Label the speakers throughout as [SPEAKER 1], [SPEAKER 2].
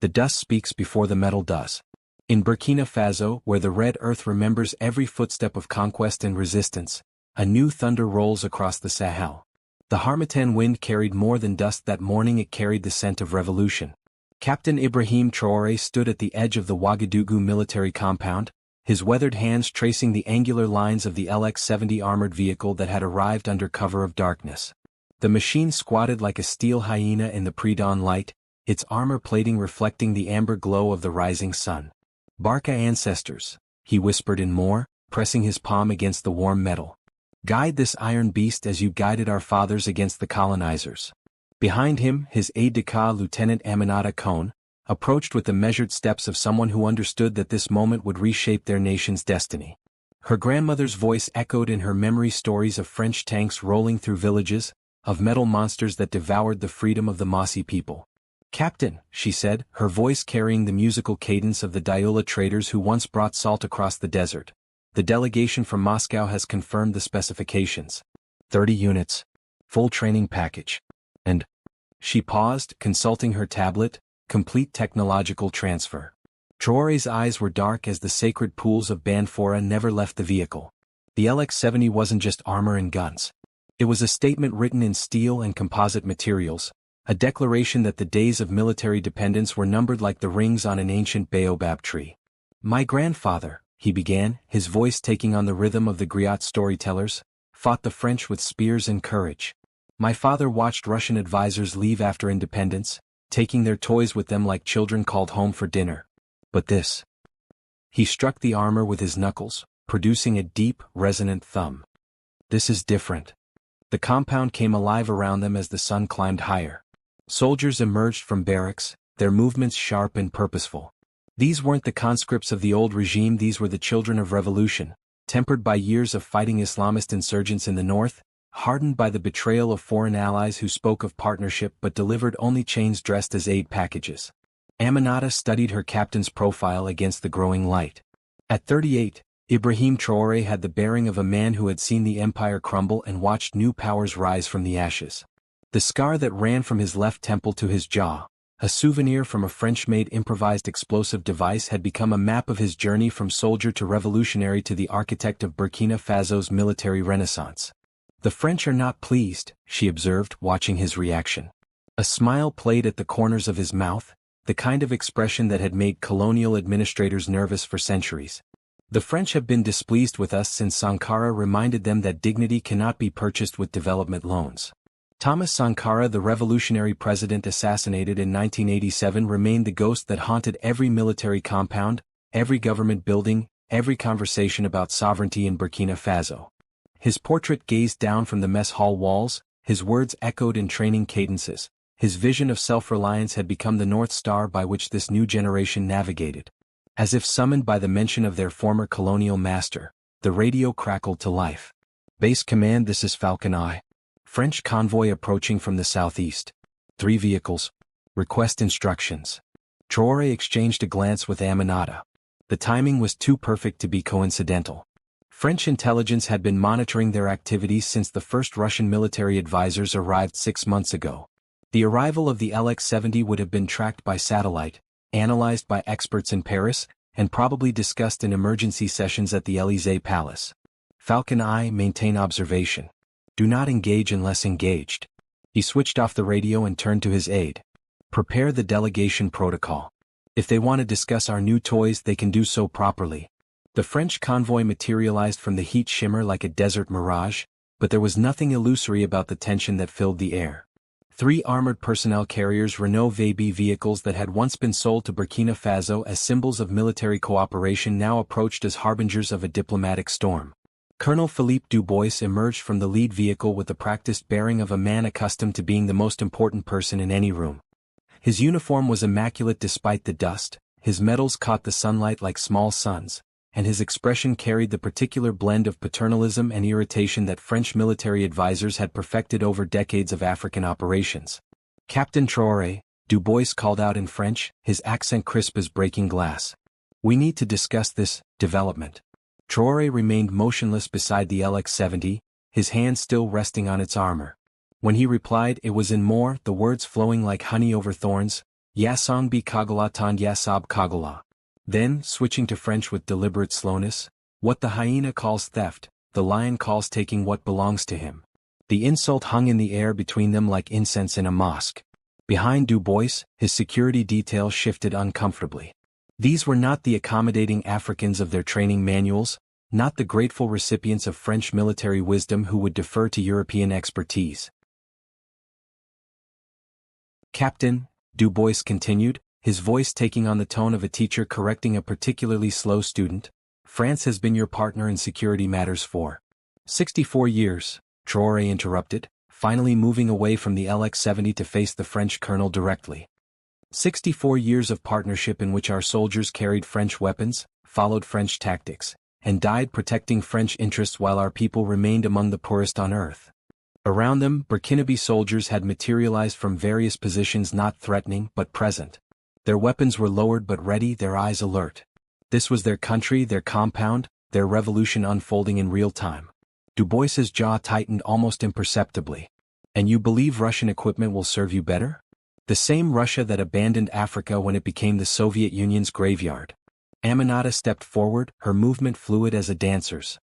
[SPEAKER 1] The dust speaks before the metal does. In Burkina Faso, where the red earth remembers every footstep of conquest and resistance, a new thunder rolls across the Sahel. The harmattan wind carried more than dust that morning, it carried the scent of revolution. Captain Ibrahim Traore stood at the edge of the Ouagadougou military compound, his weathered hands tracing the angular lines of the LX-70 armored vehicle that had arrived under cover of darkness. The machine squatted like a steel hyena in the pre-dawn light, its armor plating reflecting the amber glow of the rising sun. "Barca ancestors," he whispered in Moor, pressing his palm against the warm metal. "Guide this iron beast as you guided our fathers against the colonizers." Behind him, his aide-de-camp Lieutenant Aminata Kone, approached with the measured steps of someone who understood that this moment would reshape their nation's destiny. Her grandmother's voice echoed in her memory stories of French tanks rolling through villages, of metal monsters that devoured the freedom of the Mossi people. "Captain," she said, her voice carrying the musical cadence of the Diola traders who once brought salt across the desert, "the delegation from Moscow has confirmed the specifications. 30 units. Full training package. And..." She paused, consulting her tablet, "complete technological transfer." Traore's eyes were dark as the sacred pools of Banfora never left the vehicle. The LX-70 wasn't just armor and guns. It was a statement written in steel and composite materials, a declaration that the days of military dependence were numbered like the rings on an ancient baobab tree. "My grandfather," he began, his voice taking on the rhythm of the griot storytellers, "fought the French with spears and courage. My father watched Russian advisors leave after independence, taking their toys with them like children called home for dinner. But this..." He struck the armor with his knuckles, producing a deep, resonant thump. "This is different." The compound came alive around them as the sun climbed higher. Soldiers emerged from barracks, their movements sharp and purposeful. These weren't the conscripts of the old regime, these were the children of revolution, tempered by years of fighting Islamist insurgents in the north, hardened by the betrayal of foreign allies who spoke of partnership but delivered only chains dressed as aid packages. Aminata studied her captain's profile against the growing light. At 38, Ibrahim Traore had the bearing of a man who had seen the empire crumble and watched new powers rise from the ashes. The scar that ran from his left temple to his jaw, a souvenir from a French-made improvised explosive device, had become a map of his journey from soldier to revolutionary to the architect of Burkina Faso's military renaissance. "The French are not pleased," she observed, watching his reaction. A smile played at the corners of his mouth, the kind of expression that had made colonial administrators nervous for centuries. "The French have been displeased with us since Sankara reminded them that dignity cannot be purchased with development loans." Thomas Sankara, the revolutionary president assassinated in 1987, remained the ghost that haunted every military compound, every government building, every conversation about sovereignty in Burkina Faso. His portrait gazed down from the mess hall walls, his words echoed in training cadences, his vision of self-reliance had become the North Star by which this new generation navigated. As if summoned by the mention of their former colonial master, the radio crackled to life. "Base command, this is Falcon Eye. French convoy approaching from the southeast. 3 vehicles. Request instructions." Traore exchanged a glance with Aminata. The timing was too perfect to be coincidental. French intelligence had been monitoring their activities since the first Russian military advisors arrived 6 months ago. The arrival of the LX-70 would have been tracked by satellite, analyzed by experts in Paris, and probably discussed in emergency sessions at the Élysée Palace. "Falcon Eye, maintain observation. Do not engage unless engaged." He switched off the radio and turned to his aide. "Prepare the delegation protocol. If they want to discuss our new toys, they can do so properly." The French convoy materialized from the heat shimmer like a desert mirage, but there was nothing illusory about the tension that filled the air. 3 armored personnel carriers, Renault VB vehicles that had once been sold to Burkina Faso as symbols of military cooperation, now approached as harbingers of a diplomatic storm. Colonel Philippe Dubois emerged from the lead vehicle with the practiced bearing of a man accustomed to being the most important person in any room. His uniform was immaculate despite the dust, his medals caught the sunlight like small suns, and his expression carried the particular blend of paternalism and irritation that French military advisors had perfected over decades of African operations. "Captain Traore," Dubois called out in French, his accent crisp as breaking glass. "We need to discuss this development." Traore remained motionless beside the LX-70, his hand still resting on its armor. When he replied, it was in Moor, the words flowing like honey over thorns. Yasongbi Kagala tan Yasab Kagala. Then, switching to French with deliberate slowness, what the hyena calls theft, the lion calls taking what belongs to him. The insult hung in the air between them like incense in a mosque. Behind Du Bois, his security detail shifted uncomfortably. These were not the accommodating Africans of their training manuals, not the grateful recipients of French military wisdom who would defer to European expertise. Captain, Du Bois continued, his voice taking on the tone of a teacher correcting a particularly slow student, France has been your partner in security matters for 64 years, Traore interrupted, finally moving away from the LX-70 to face the French colonel directly. 64 years of partnership in which our soldiers carried French weapons, followed French tactics, and died protecting French interests while our people remained among the poorest on earth. Around them, Burkinabe soldiers had materialized from various positions, not threatening but present. Their weapons were lowered but ready, their eyes alert. This was their country, their compound, their revolution unfolding in real time. Du Bois's jaw tightened almost imperceptibly. And you believe Russian equipment will serve you better? The same Russia that abandoned Africa when it became the Soviet Union's graveyard. Aminata stepped forward, her movement fluid as a dancer's.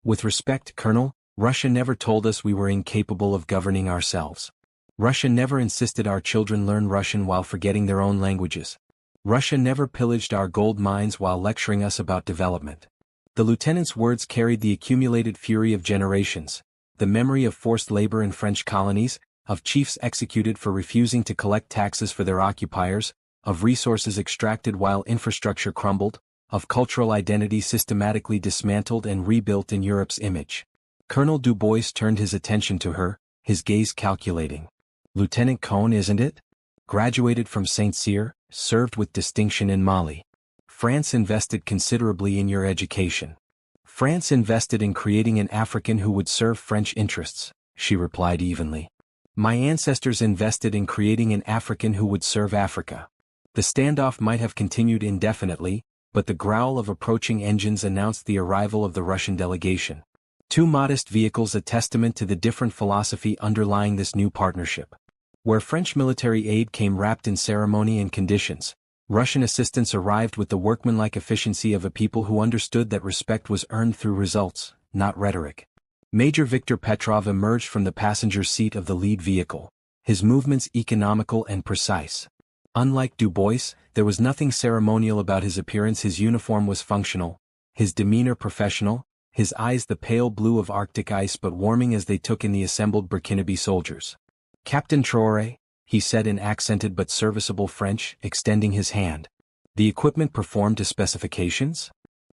[SPEAKER 1] With respect, Colonel, Russia never told us we were incapable of governing ourselves. Russia never insisted our children learn Russian while forgetting their own languages. Russia never pillaged our gold mines while lecturing us about development. The lieutenant's words carried the accumulated fury of generations, the memory of forced labor in French colonies, of chiefs executed for refusing to collect taxes for their occupiers, of resources extracted while infrastructure crumbled, of cultural identity systematically dismantled and rebuilt in Europe's image. Colonel Du Bois turned his attention to her, his gaze calculating. Lieutenant Cohn, isn't it? Graduated from St. Cyr, served with distinction in Mali. France invested considerably in your education. France invested in creating an African who would serve French interests, she replied evenly. My ancestors invested in creating an African who would serve Africa. The standoff might have continued indefinitely, but the growl of approaching engines announced the arrival of the Russian delegation. Two modest vehicles, a testament to the different philosophy underlying this new partnership. Where French military aid came wrapped in ceremony and conditions, Russian assistance arrived with the workmanlike efficiency of a people who understood that respect was earned through results, not rhetoric. Major Viktor Petrov emerged from the passenger seat of the lead vehicle, his movements economical and precise. Unlike Du Bois, there was nothing ceremonial about his appearance. His uniform was functional, his demeanor professional, his eyes the pale blue of Arctic ice but warming as they took in the assembled Burkinabe soldiers. Captain Traore, he said in accented but serviceable French, extending his hand. The equipment performed to specifications?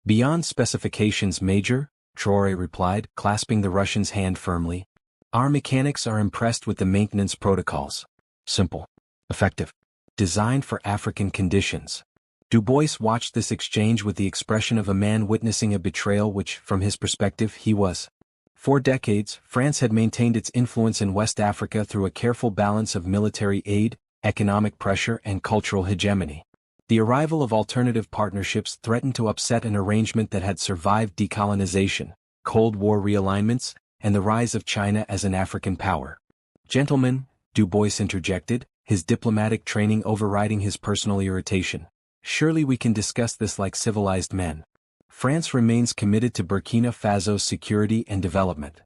[SPEAKER 1] Beyond specifications, Major, Traore replied, clasping the Russian's hand firmly. Our mechanics are impressed with the maintenance protocols. Simple. Effective. Designed for African conditions. Du Bois watched this exchange with the expression of a man witnessing a betrayal which, from his perspective, he was. For decades, France had maintained its influence in West Africa through a careful balance of military aid, economic pressure and cultural hegemony. The arrival of alternative partnerships threatened to upset an arrangement that had survived decolonization, Cold War realignments, and the rise of China as an African power. Gentlemen, Du Bois interjected, his diplomatic training overriding his personal irritation. Surely we can discuss this like civilized men. France remains committed to Burkina Faso's security and development.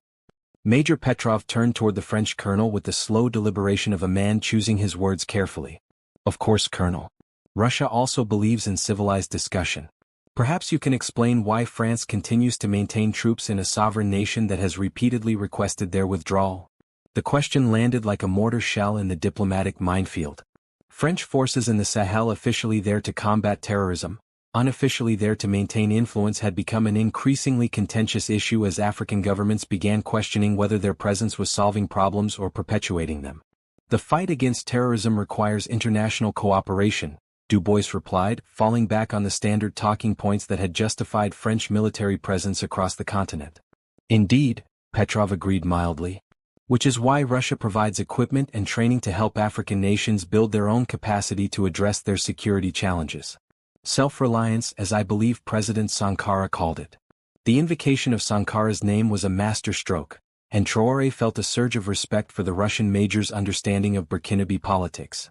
[SPEAKER 1] Major Petrov turned toward the French colonel with the slow deliberation of a man choosing his words carefully. Of course, Colonel. Russia also believes in civilized discussion. Perhaps you can explain why France continues to maintain troops in a sovereign nation that has repeatedly requested their withdrawal. The question landed like a mortar shell in the diplomatic minefield. French forces in the Sahel, officially there to combat terrorism, unofficially there to maintain influence, had become an increasingly contentious issue as African governments began questioning whether their presence was solving problems or perpetuating them. The fight against terrorism requires international cooperation, Du Bois replied, falling back on the standard talking points that had justified French military presence across the continent. Indeed, Petrov agreed mildly. Which is why Russia provides equipment and training to help African nations build their own capacity to address their security challenges. Self-reliance, as I believe President Sankara called it. The invocation of Sankara's name was a masterstroke, and Traore felt a surge of respect for the Russian major's understanding of Burkinabe politics.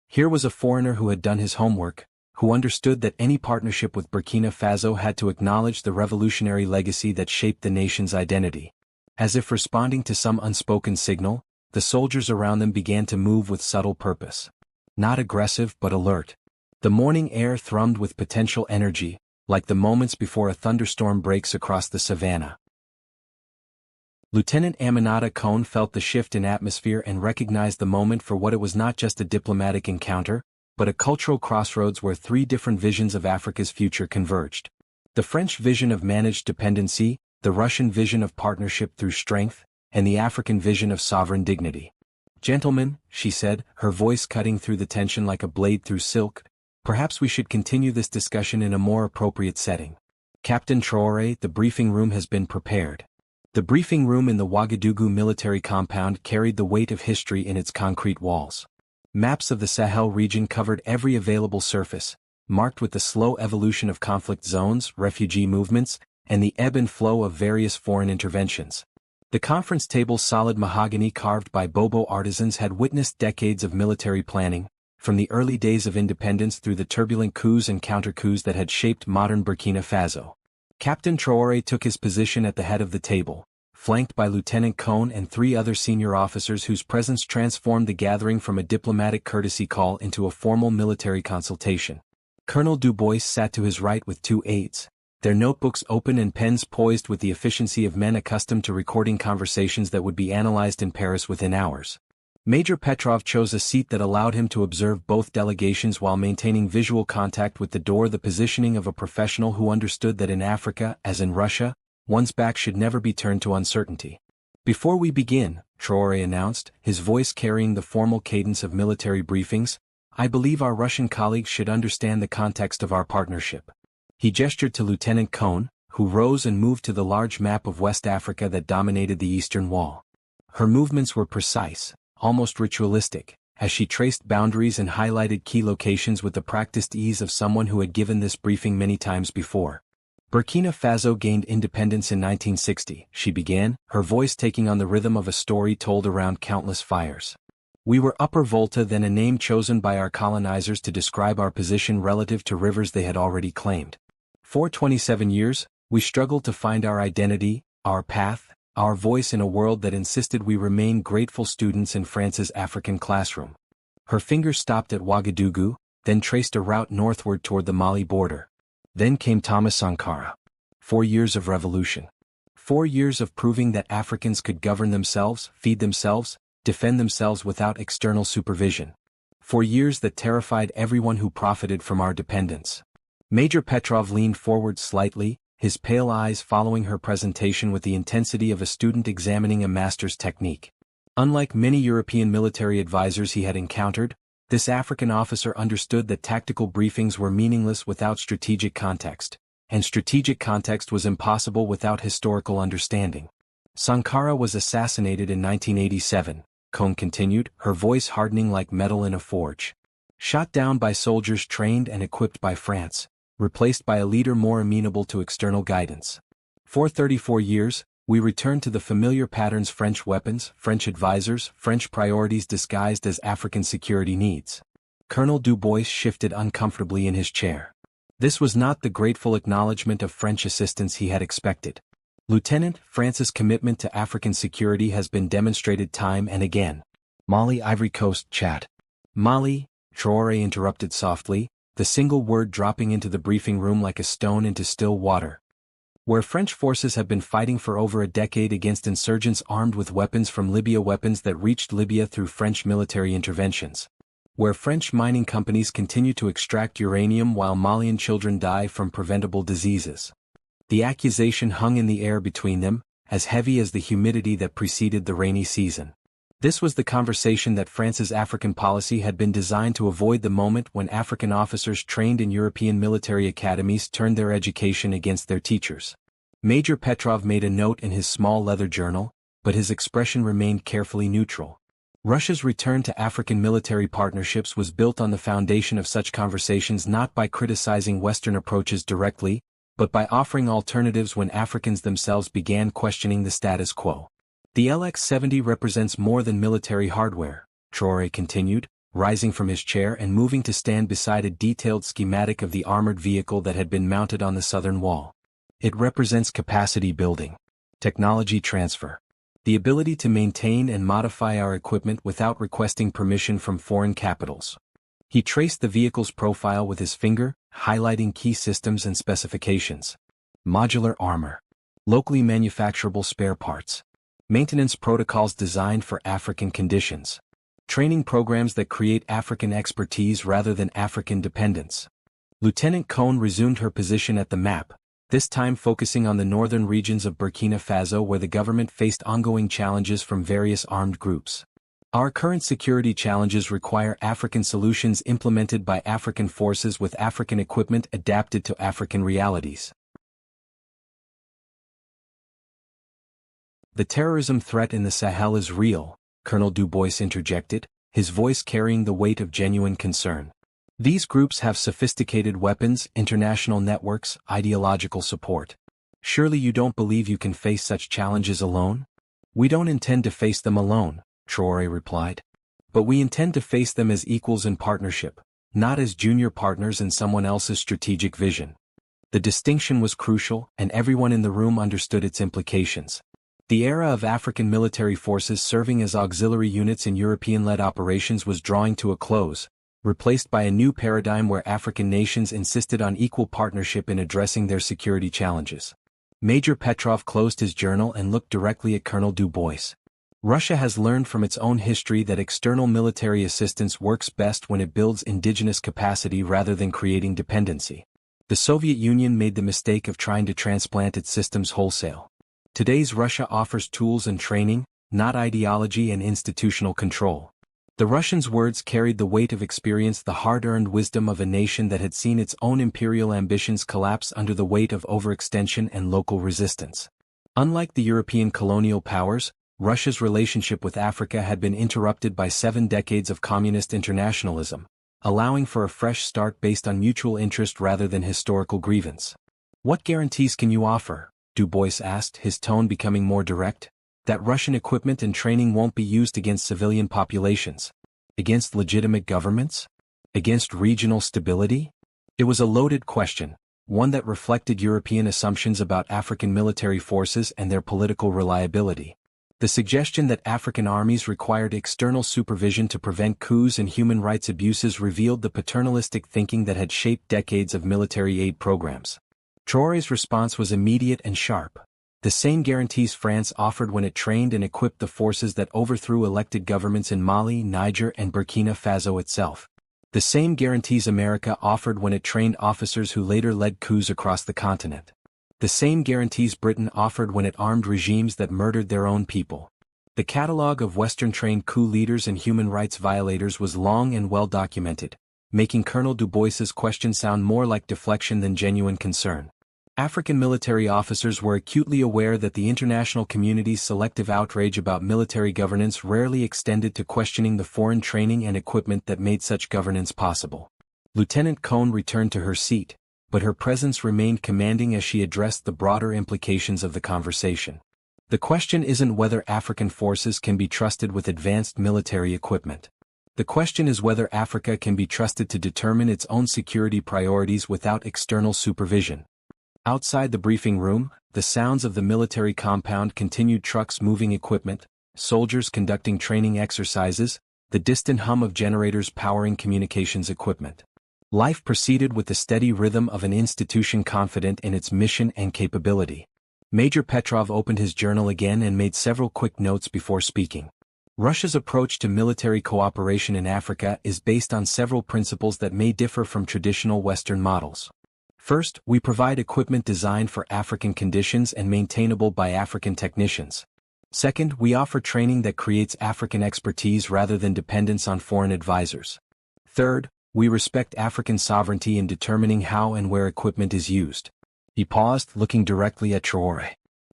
[SPEAKER 1] Here was a foreigner who had done his homework, who understood that any partnership with Burkina Faso had to acknowledge the revolutionary legacy that shaped the nation's identity. As if responding to some unspoken signal, the soldiers around them began to move with subtle purpose. Not aggressive but alert. The morning air thrummed with potential energy, like the moments before a thunderstorm breaks across the savannah. Lieutenant Aminata Kone felt the shift in atmosphere and recognized the moment for what it was: not just a diplomatic encounter, but a cultural crossroads where three different visions of Africa's future converged. The French vision of managed dependency, the Russian vision of partnership through strength, and the African vision of sovereign dignity. "Gentlemen," she said, her voice cutting through the tension like a blade through silk, "perhaps we should continue this discussion in a more appropriate setting. Captain Traore, the briefing room has been prepared." The briefing room in the Ouagadougou military compound carried the weight of history in its concrete walls. Maps of the Sahel region covered every available surface, marked with the slow evolution of conflict zones, refugee movements, and the ebb and flow of various foreign interventions. The conference table's solid mahogany carved by Bobo artisans had witnessed decades of military planning, from the early days of independence through the turbulent coups and counter-coups that had shaped modern Burkina Faso. Captain Traore took his position at the head of the table, flanked by Lieutenant Kone and three other senior officers whose presence transformed the gathering from a diplomatic courtesy call into a formal military consultation. Colonel Dubois sat to his right with two aides, their notebooks open and pens poised with the efficiency of men accustomed to recording conversations that would be analyzed in Paris within hours. Major Petrov chose a seat that allowed him to observe both delegations while maintaining visual contact with the door, the positioning of a professional who understood that in Africa, as in Russia, one's back should never be turned to uncertainty. "Before we begin," Traore announced, his voice carrying the formal cadence of military briefings, "I believe our Russian colleagues should understand the context of our partnership." He gestured to Lieutenant Kone, who rose and moved to the large map of West Africa that dominated the eastern wall. Her movements were precise, almost ritualistic, as she traced boundaries and highlighted key locations with the practiced ease of someone who had given this briefing many times before. "Burkina Faso gained independence in 1960, she began, her voice taking on the rhythm of a story told around countless fires. "We were Upper Volta, then a name chosen by our colonizers to describe our position relative to rivers they had already claimed. For 27 years, we struggled to find our identity, our path, our voice in a world that insisted we remain grateful students in France's African classroom." Her fingers stopped at Ouagadougou, then traced a route northward toward the Mali border. Then came Thomas Sankara. 4 years of revolution. 4 years of proving that Africans could govern themselves, feed themselves, defend themselves without external supervision. 4 years that terrified everyone who profited from our dependence. Major Petrov leaned forward slightly, his pale eyes following her presentation with the intensity of a student examining a master's technique. Unlike many European military advisors he had encountered, this African officer understood that tactical briefings were meaningless without strategic context, and strategic context was impossible without historical understanding. "Sankara was assassinated in 1987, Kone continued, her voice hardening like metal in a forge. "Shot down by soldiers trained and equipped by France, replaced by a leader more amenable to external guidance. For 34 years, we returned to the familiar patterns: French weapons, French advisors, French priorities disguised as African security needs." Colonel Dubois shifted uncomfortably in his chair. This was not the grateful acknowledgement of French assistance he had expected. "Lieutenant, France's commitment to African security has been demonstrated time and again." "Mali, Ivory Coast, Chad." "Mali," Traore interrupted softly, the single word dropping into the briefing room like a stone into still water. "Where French forces have been fighting for over a decade against insurgents armed with weapons from Libya, weapons that reached Libya through French military interventions. Where French mining companies continue to extract uranium while Malian children die from preventable diseases." The accusation hung in the air between them, as heavy as the humidity that preceded the rainy season. This was the conversation that France's African policy had been designed to avoid, the moment when African officers trained in European military academies turned their education against their teachers. Major Petrov made a note in his small leather journal, but his expression remained carefully neutral. Russia's return to African military partnerships was built on the foundation of such conversations, not by criticizing Western approaches directly, but by offering alternatives when Africans themselves began questioning the status quo. "The LX-70 represents more than military hardware," Traore continued, rising from his chair and moving to stand beside a detailed schematic of the armored vehicle that had been mounted on the southern wall. It represents capacity building, technology transfer, the ability to maintain and modify our equipment without requesting permission from foreign capitals. He traced the vehicle's profile with his finger, highlighting key systems and specifications. Modular armor, locally manufacturable spare parts, maintenance protocols designed for African conditions, training programs that create African expertise rather than African dependence. Lieutenant Cohn resumed her position at the map, this time focusing on the northern regions of Burkina Faso where the government faced ongoing challenges from various armed groups. Our current security challenges require African solutions implemented by African forces with African equipment adapted to African realities. The terrorism threat in the Sahel is real, Colonel Dubois interjected, his voice carrying the weight of genuine concern. These groups have sophisticated weapons, international networks, ideological support. Surely you don't believe you can face such challenges alone? We don't intend to face them alone, Traore replied. But we intend to face them as equals in partnership, not as junior partners in someone else's strategic vision. The distinction was crucial, and everyone in the room understood its implications. The era of African military forces serving as auxiliary units in European-led operations was drawing to a close, replaced by a new paradigm where African nations insisted on equal partnership in addressing their security challenges. Major Petrov closed his journal and looked directly at Colonel Dubois. Russia has learned from its own history that external military assistance works best when it builds indigenous capacity rather than creating dependency. The Soviet Union made the mistake of trying to transplant its systems wholesale. Today's Russia offers tools and training, not ideology and institutional control. The Russians' words carried the weight of experience, the hard-earned wisdom of a nation that had seen its own imperial ambitions collapse under the weight of overextension and local resistance. Unlike the European colonial powers, Russia's relationship with Africa had been interrupted by 7 decades of communist internationalism, allowing for a fresh start based on mutual interest rather than historical grievance. What guarantees can you offer? Dubois asked, his tone becoming more direct. That Russian equipment and training won't be used against civilian populations? Against legitimate governments? Against regional stability? It was a loaded question, one that reflected European assumptions about African military forces and their political reliability. The suggestion that African armies required external supervision to prevent coups and human rights abuses revealed the paternalistic thinking that had shaped decades of military aid programs. Traore's response was immediate and sharp. The same guarantees France offered when it trained and equipped the forces that overthrew elected governments in Mali, Niger, and Burkina Faso itself. The same guarantees America offered when it trained officers who later led coups across the continent. The same guarantees Britain offered when it armed regimes that murdered their own people. The catalogue of Western-trained coup leaders and human rights violators was long and well documented, making Colonel Dubois's question sound more like deflection than genuine concern. African military officers were acutely aware that the international community's selective outrage about military governance rarely extended to questioning the foreign training and equipment that made such governance possible. Lieutenant Cohn returned to her seat, but her presence remained commanding as she addressed the broader implications of the conversation. The question isn't whether African forces can be trusted with advanced military equipment. The question is whether Africa can be trusted to determine its own security priorities without external supervision. Outside the briefing room, the sounds of the military compound continued, trucks moving equipment, soldiers conducting training exercises, the distant hum of generators powering communications equipment. Life proceeded with the steady rhythm of an institution confident in its mission and capability. Major Petrov opened his journal again and made several quick notes before speaking. Russia's approach to military cooperation in Africa is based on several principles that may differ from traditional Western models. First, we provide equipment designed for African conditions and maintainable by African technicians. Second, we offer training that creates African expertise rather than dependence on foreign advisors. Third, we respect African sovereignty in determining how and where equipment is used. He paused, looking directly at Traore.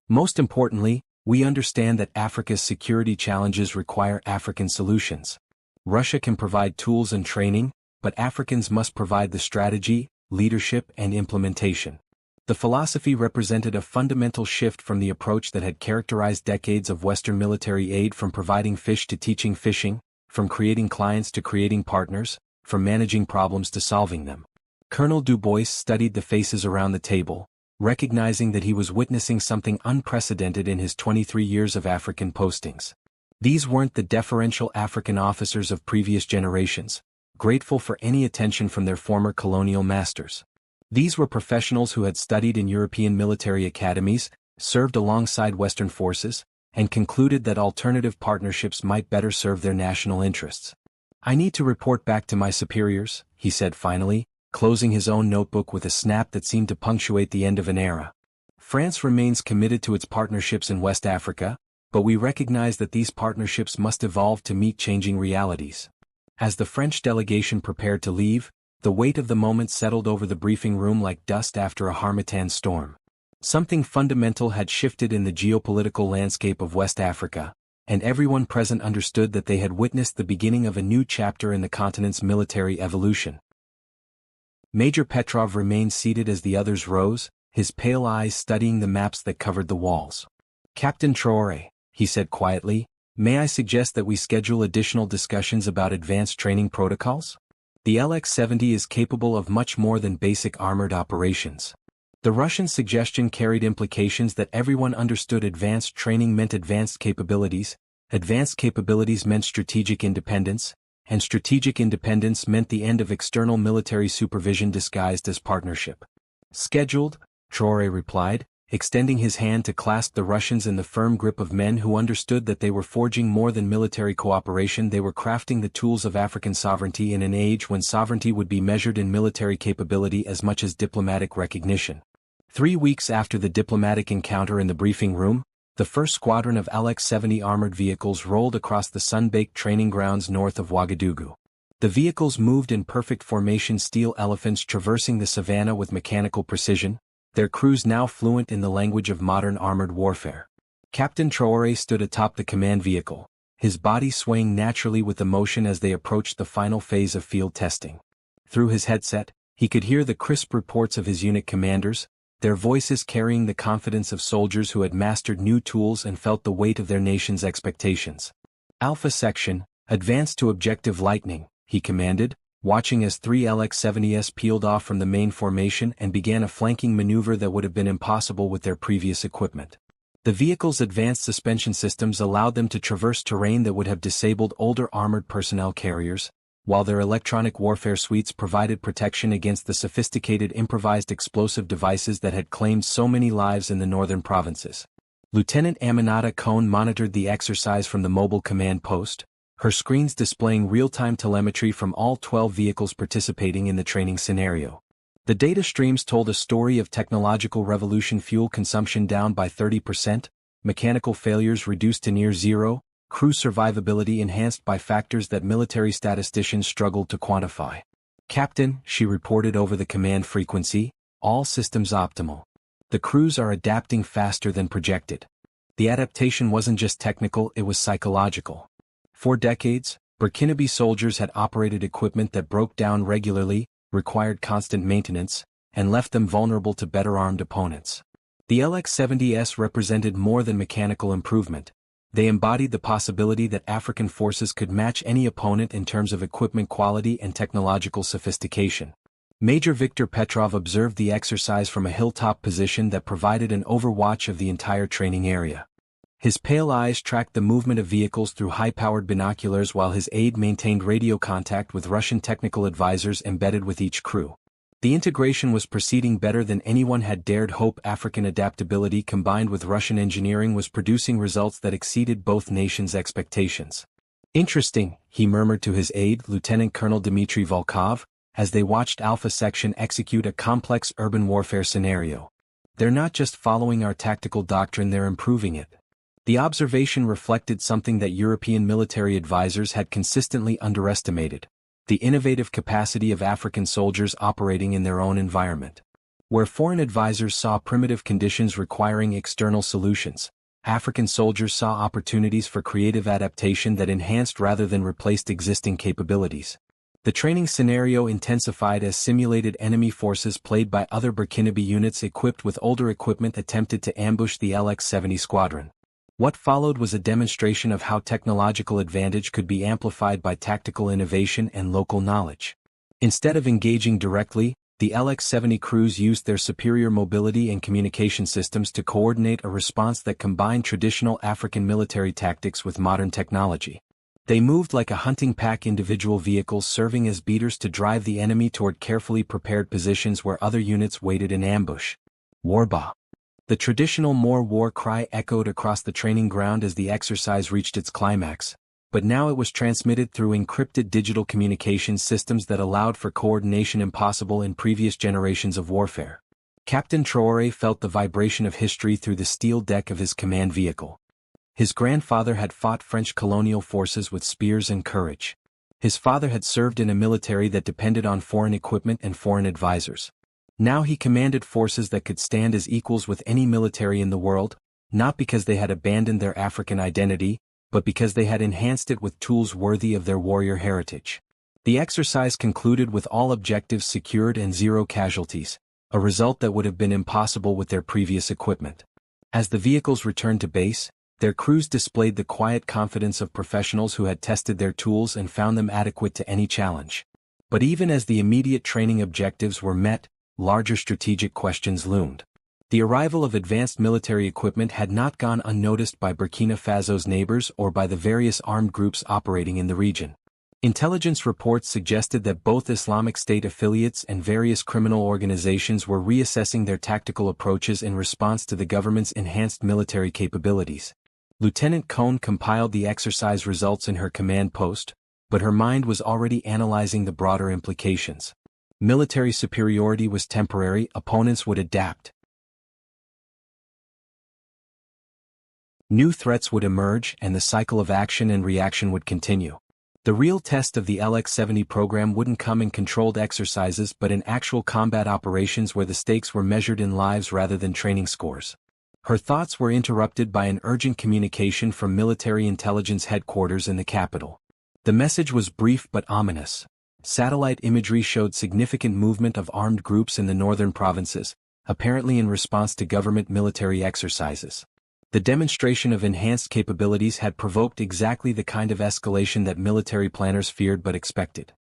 [SPEAKER 1] Most importantly, we understand that Africa's security challenges require African solutions. Russia can provide tools and training, but Africans must provide the strategy, leadership, and implementation. The philosophy represented a fundamental shift from the approach that had characterized decades of Western military aid, from providing fish to teaching fishing, from creating clients to creating partners, from managing problems to solving them. Colonel Du Bois studied the faces around the table, recognizing that he was witnessing something unprecedented in his 23 years of African postings. These weren't the deferential African officers of previous generations, grateful for any attention from their former colonial masters. These were professionals who had studied in European military academies, served alongside Western forces, and concluded that alternative partnerships might better serve their national interests. "I need to report back to my superiors," he said finally, closing his own notebook with a snap that seemed to punctuate the end of an era. "France remains committed to its partnerships in West Africa, but we recognize that these partnerships must evolve to meet changing realities." As the French delegation prepared to leave, the weight of the moment settled over the briefing room like dust after a harmattan storm. Something fundamental had shifted in the geopolitical landscape of West Africa, and everyone present understood that they had witnessed the beginning of a new chapter in the continent's military evolution. Major Petrov remained seated as the others rose, his pale eyes studying the maps that covered the walls. "Captain Traore," he said quietly, "may I suggest that we schedule additional discussions about advanced training protocols? The LX-70 is capable of much more than basic armored operations." The Russian suggestion carried implications that everyone understood. Advanced training meant advanced capabilities meant strategic independence, and strategic independence meant the end of external military supervision disguised as partnership. "Scheduled," Traore replied, extending his hand to clasp the Russians in the firm grip of men who understood that they were forging more than military cooperation. They were crafting the tools of African sovereignty in an age when sovereignty would be measured in military capability as much as diplomatic recognition. 3 weeks after the diplomatic encounter in the briefing room, the first squadron of LX-70 armored vehicles rolled across the sun-baked training grounds north of Ouagadougou. The vehicles moved in perfect formation, steel elephants traversing the savannah with mechanical precision, their crews now fluent in the language of modern armored warfare. Captain Traore stood atop the command vehicle, his body swaying naturally with the motion as they approached the final phase of field testing. Through his headset, he could hear the crisp reports of his unit commanders, their voices carrying the confidence of soldiers who had mastered new tools and felt the weight of their nation's expectations. "Alpha Section, advance to objective lightning," he commanded, watching as 3 LX-70s peeled off from the main formation and began a flanking maneuver that would have been impossible with their previous equipment. The vehicle's advanced suspension systems allowed them to traverse terrain that would have disabled older armored personnel carriers, while their electronic warfare suites provided protection against the sophisticated improvised explosive devices that had claimed so many lives in the northern provinces. Lieutenant Aminata Cohn monitored the exercise from the mobile command post, her screens displaying real-time telemetry from all 12 vehicles participating in the training scenario. The data streams told a story of technological revolution: fuel consumption down by 30%, mechanical failures reduced to near zero, crew survivability enhanced by factors that military statisticians struggled to quantify. "Captain," she reported over the command frequency, "all systems optimal. The crews are adapting faster than projected." The adaptation wasn't just technical, it was psychological. For decades, Burkinabe soldiers had operated equipment that broke down regularly, required constant maintenance, and left them vulnerable to better-armed opponents. The LX-70s represented more than mechanical improvement. They embodied the possibility that African forces could match any opponent in terms of equipment quality and technological sophistication. Major Victor Petrov observed the exercise from a hilltop position that provided an overwatch of the entire training area. His pale eyes tracked the movement of vehicles through high-powered binoculars while his aide maintained radio contact with Russian technical advisors embedded with each crew. The integration was proceeding better than anyone had dared hope. African adaptability combined with Russian engineering was producing results that exceeded both nations' expectations. "Interesting," he murmured to his aide, Lieutenant Colonel Dmitry Volkov, as they watched Alpha Section execute a complex urban warfare scenario. "They're not just following our tactical doctrine, they're improving it." The observation reflected something that European military advisors had consistently underestimated: the innovative capacity of African soldiers operating in their own environment. Where foreign advisors saw primitive conditions requiring external solutions, African soldiers saw opportunities for creative adaptation that enhanced rather than replaced existing capabilities. The training scenario intensified as simulated enemy forces played by other Burkinabe units equipped with older equipment attempted to ambush the LX-70 squadron. What followed was a demonstration of how technological advantage could be amplified by tactical innovation and local knowledge. Instead of engaging directly, the LX-70 crews used their superior mobility and communication systems to coordinate a response that combined traditional African military tactics with modern technology. They moved like a hunting pack, individual vehicles serving as beaters to drive the enemy toward carefully prepared positions where other units waited in ambush. Warba. The traditional Moor war cry echoed across the training ground as the exercise reached its climax, but now it was transmitted through encrypted digital communication systems that allowed for coordination impossible in previous generations of warfare. Captain Traore felt the vibration of history through the steel deck of his command vehicle. His grandfather had fought French colonial forces with spears and courage. His father had served in a military that depended on foreign equipment and foreign advisors. Now he commanded forces that could stand as equals with any military in the world, not because they had abandoned their African identity, but because they had enhanced it with tools worthy of their warrior heritage. The exercise concluded with all objectives secured and 0 casualties, a result that would have been impossible with their previous equipment. As the vehicles returned to base, their crews displayed the quiet confidence of professionals who had tested their tools and found them adequate to any challenge. But even as the immediate training objectives were met, larger strategic questions loomed. The arrival of advanced military equipment had not gone unnoticed by Burkina Faso's neighbors or by the various armed groups operating in the region. Intelligence reports suggested that both Islamic State affiliates and various criminal organizations were reassessing their tactical approaches in response to the government's enhanced military capabilities. Lieutenant Cohn compiled the exercise results in her command post, but her mind was already analyzing the broader implications. Military superiority was temporary, opponents would adapt. New threats would emerge and the cycle of action and reaction would continue. The real test of the LX-70 program wouldn't come in controlled exercises but in actual combat operations where the stakes were measured in lives rather than training scores. Her thoughts were interrupted by an urgent communication from military intelligence headquarters in the capital. The message was brief but ominous. Satellite imagery showed significant movement of armed groups in the northern provinces, apparently in response to government military exercises. The demonstration of enhanced capabilities had provoked exactly the kind of escalation that military planners feared but expected.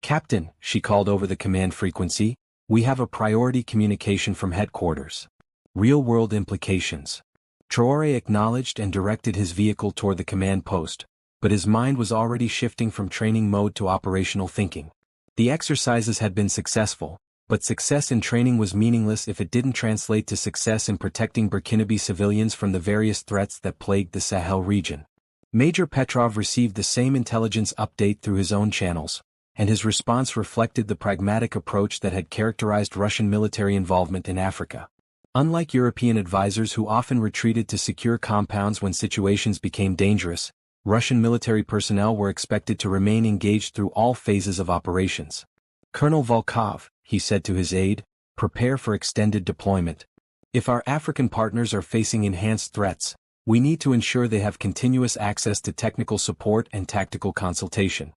[SPEAKER 1] "Captain," she called over the command frequency, "we have a priority communication from headquarters. Real-world implications." Traore acknowledged and directed his vehicle toward the command post, but his mind was already shifting from training mode to operational thinking. The exercises had been successful, but success in training was meaningless if it didn't translate to success in protecting Burkinabe civilians from the various threats that plagued the Sahel region. Major Petrov received the same intelligence update through his own channels, and his response reflected the pragmatic approach that had characterized Russian military involvement in Africa. Unlike European advisors who often retreated to secure compounds when situations became dangerous, Russian military personnel were expected to remain engaged through all phases of operations. "Colonel Volkov," he said to his aide, "prepare for extended deployment. If our African partners are facing enhanced threats, we need to ensure they have continuous access to technical support and tactical consultation."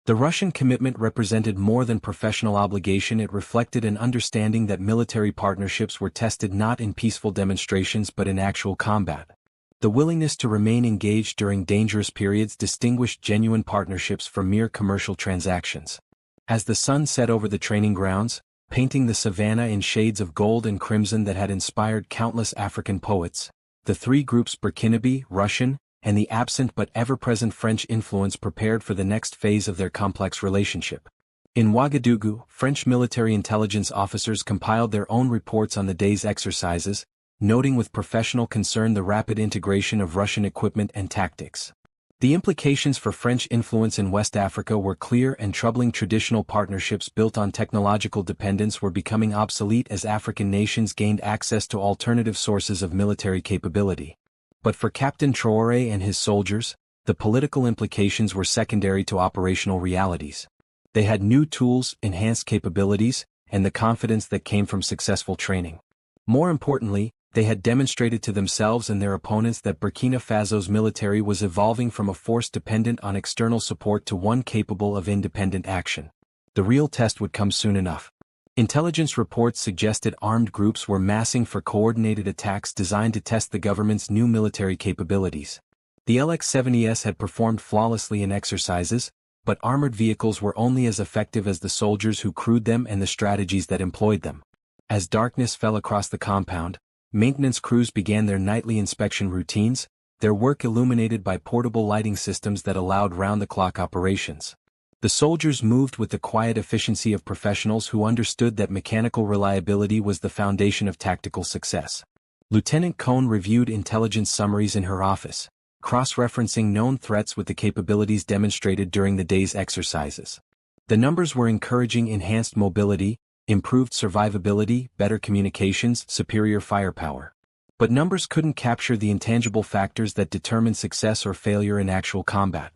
[SPEAKER 1] The Russian commitment represented more than professional obligation. It reflected an understanding that military partnerships were tested not in peaceful demonstrations but in actual combat. The willingness to remain engaged during dangerous periods distinguished genuine partnerships from mere commercial transactions. As the sun set over the training grounds, painting the savannah in shades of gold and crimson that had inspired countless African poets, the three groups Burkinabe, Russian, and the absent but ever-present French influence prepared for the next phase of their complex relationship. In Ouagadougou, French military intelligence officers compiled their own reports on the day's exercises, noting with professional concern the rapid integration of Russian equipment and tactics. The implications for French influence in West Africa were clear and troubling. Traditional partnerships built on technological dependence were becoming obsolete as African nations gained access to alternative sources of military capability. But for Captain Traore and his soldiers, the political implications were secondary to operational realities. They had new tools, enhanced capabilities, and the confidence that came from successful training. More importantly, they had demonstrated to themselves and their opponents that Burkina Faso's military was evolving from a force dependent on external support to one capable of independent action. The real test would come soon enough. Intelligence reports suggested armed groups were massing for coordinated attacks designed to test the government's new military capabilities. The LX-70S had performed flawlessly in exercises, but armored vehicles were only as effective as the soldiers who crewed them and the strategies that employed them. As darkness fell across the compound, maintenance crews began their nightly inspection routines, their work illuminated by portable lighting systems that allowed round-the-clock operations. The soldiers moved with the quiet efficiency of professionals who understood that mechanical reliability was the foundation of tactical success. Lieutenant Cohn reviewed intelligence summaries in her office, cross-referencing known threats with the capabilities demonstrated during the day's exercises. The numbers were encouraging: enhanced mobility, improved survivability, better communications, superior firepower. But numbers couldn't capture the intangible factors that determine success or failure in actual combat.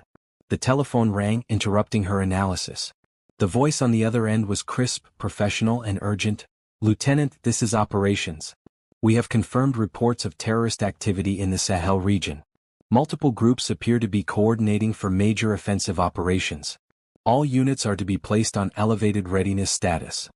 [SPEAKER 1] The telephone rang, interrupting her analysis. The voice on the other end was crisp, professional, and urgent. "Lieutenant, this is operations. We have confirmed reports of terrorist activity in the Sahel region. Multiple groups appear to be coordinating for major offensive operations. All units are to be placed on elevated readiness status."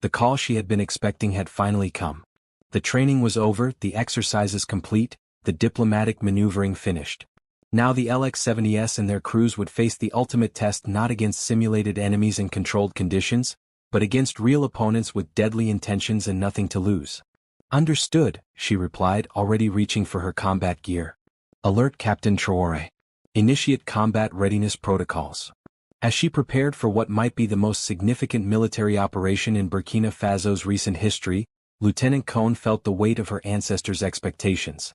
[SPEAKER 1] The call she had been expecting had finally come. The training was over, the exercises complete, the diplomatic maneuvering finished. Now the LX-70S and their crews would face the ultimate test, not against simulated enemies in controlled conditions, but against real opponents with deadly intentions and nothing to lose. "Understood," she replied, already reaching for her combat gear. "Alert Captain Traore. Initiate combat readiness protocols." As she prepared for what might be the most significant military operation in Burkina Faso's recent history, Lieutenant Cohn felt the weight of her ancestors' expectations.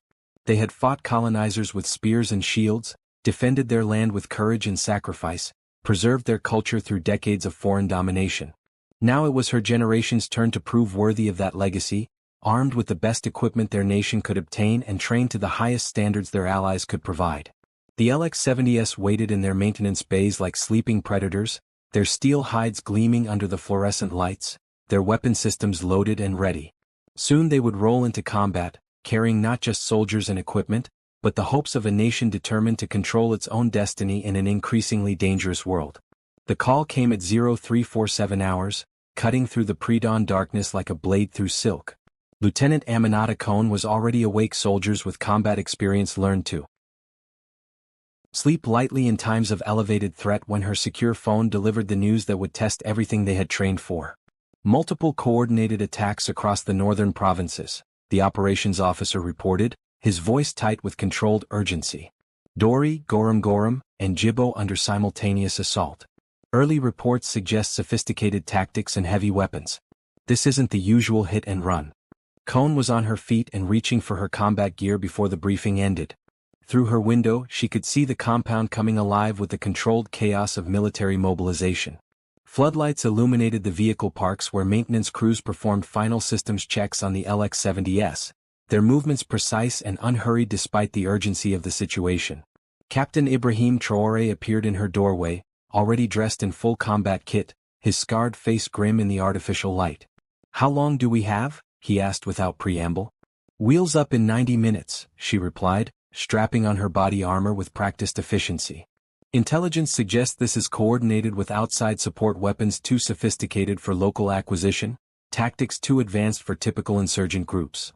[SPEAKER 1] They had fought colonizers with spears and shields, defended their land with courage and sacrifice, preserved their culture through decades of foreign domination. Now it was her generation's turn to prove worthy of that legacy, armed with the best equipment their nation could obtain and trained to the highest standards their allies could provide. The LX-70S waited in their maintenance bays like sleeping predators, their steel hides gleaming under the fluorescent lights, their weapon systems loaded and ready. Soon they would roll into combat, carrying not just soldiers and equipment, but the hopes of a nation determined to control its own destiny in an increasingly dangerous world. The call came at 0347 hours, cutting through the pre-dawn darkness like a blade through silk. Lieutenant Aminata Cohn was already awake. Soldiers with combat experience learned to sleep lightly in times of elevated threat when her secure phone delivered the news that would test everything they had trained for. Multiple coordinated attacks across the northern provinces, the operations officer reported, his voice tight with controlled urgency. Dori, Goram, and Jibo under simultaneous assault. Early reports suggest sophisticated tactics and heavy weapons. This isn't the usual hit and run. Cohn was on her feet and reaching for her combat gear before the briefing ended. Through her window, she could see the compound coming alive with the controlled chaos of military mobilization. Floodlights illuminated the vehicle parks where maintenance crews performed final systems checks on the LX-70S, their movements precise and unhurried despite the urgency of the situation. Captain Ibrahim Traore appeared in her doorway, already dressed in full combat kit, his scarred face grim in the artificial light. "How long do we have?" he asked without preamble. "Wheels up in 90 minutes, she replied, strapping on her body armor with practiced efficiency. "Intelligence suggests this is coordinated with outside support, weapons too sophisticated for local acquisition, tactics too advanced for typical insurgent groups."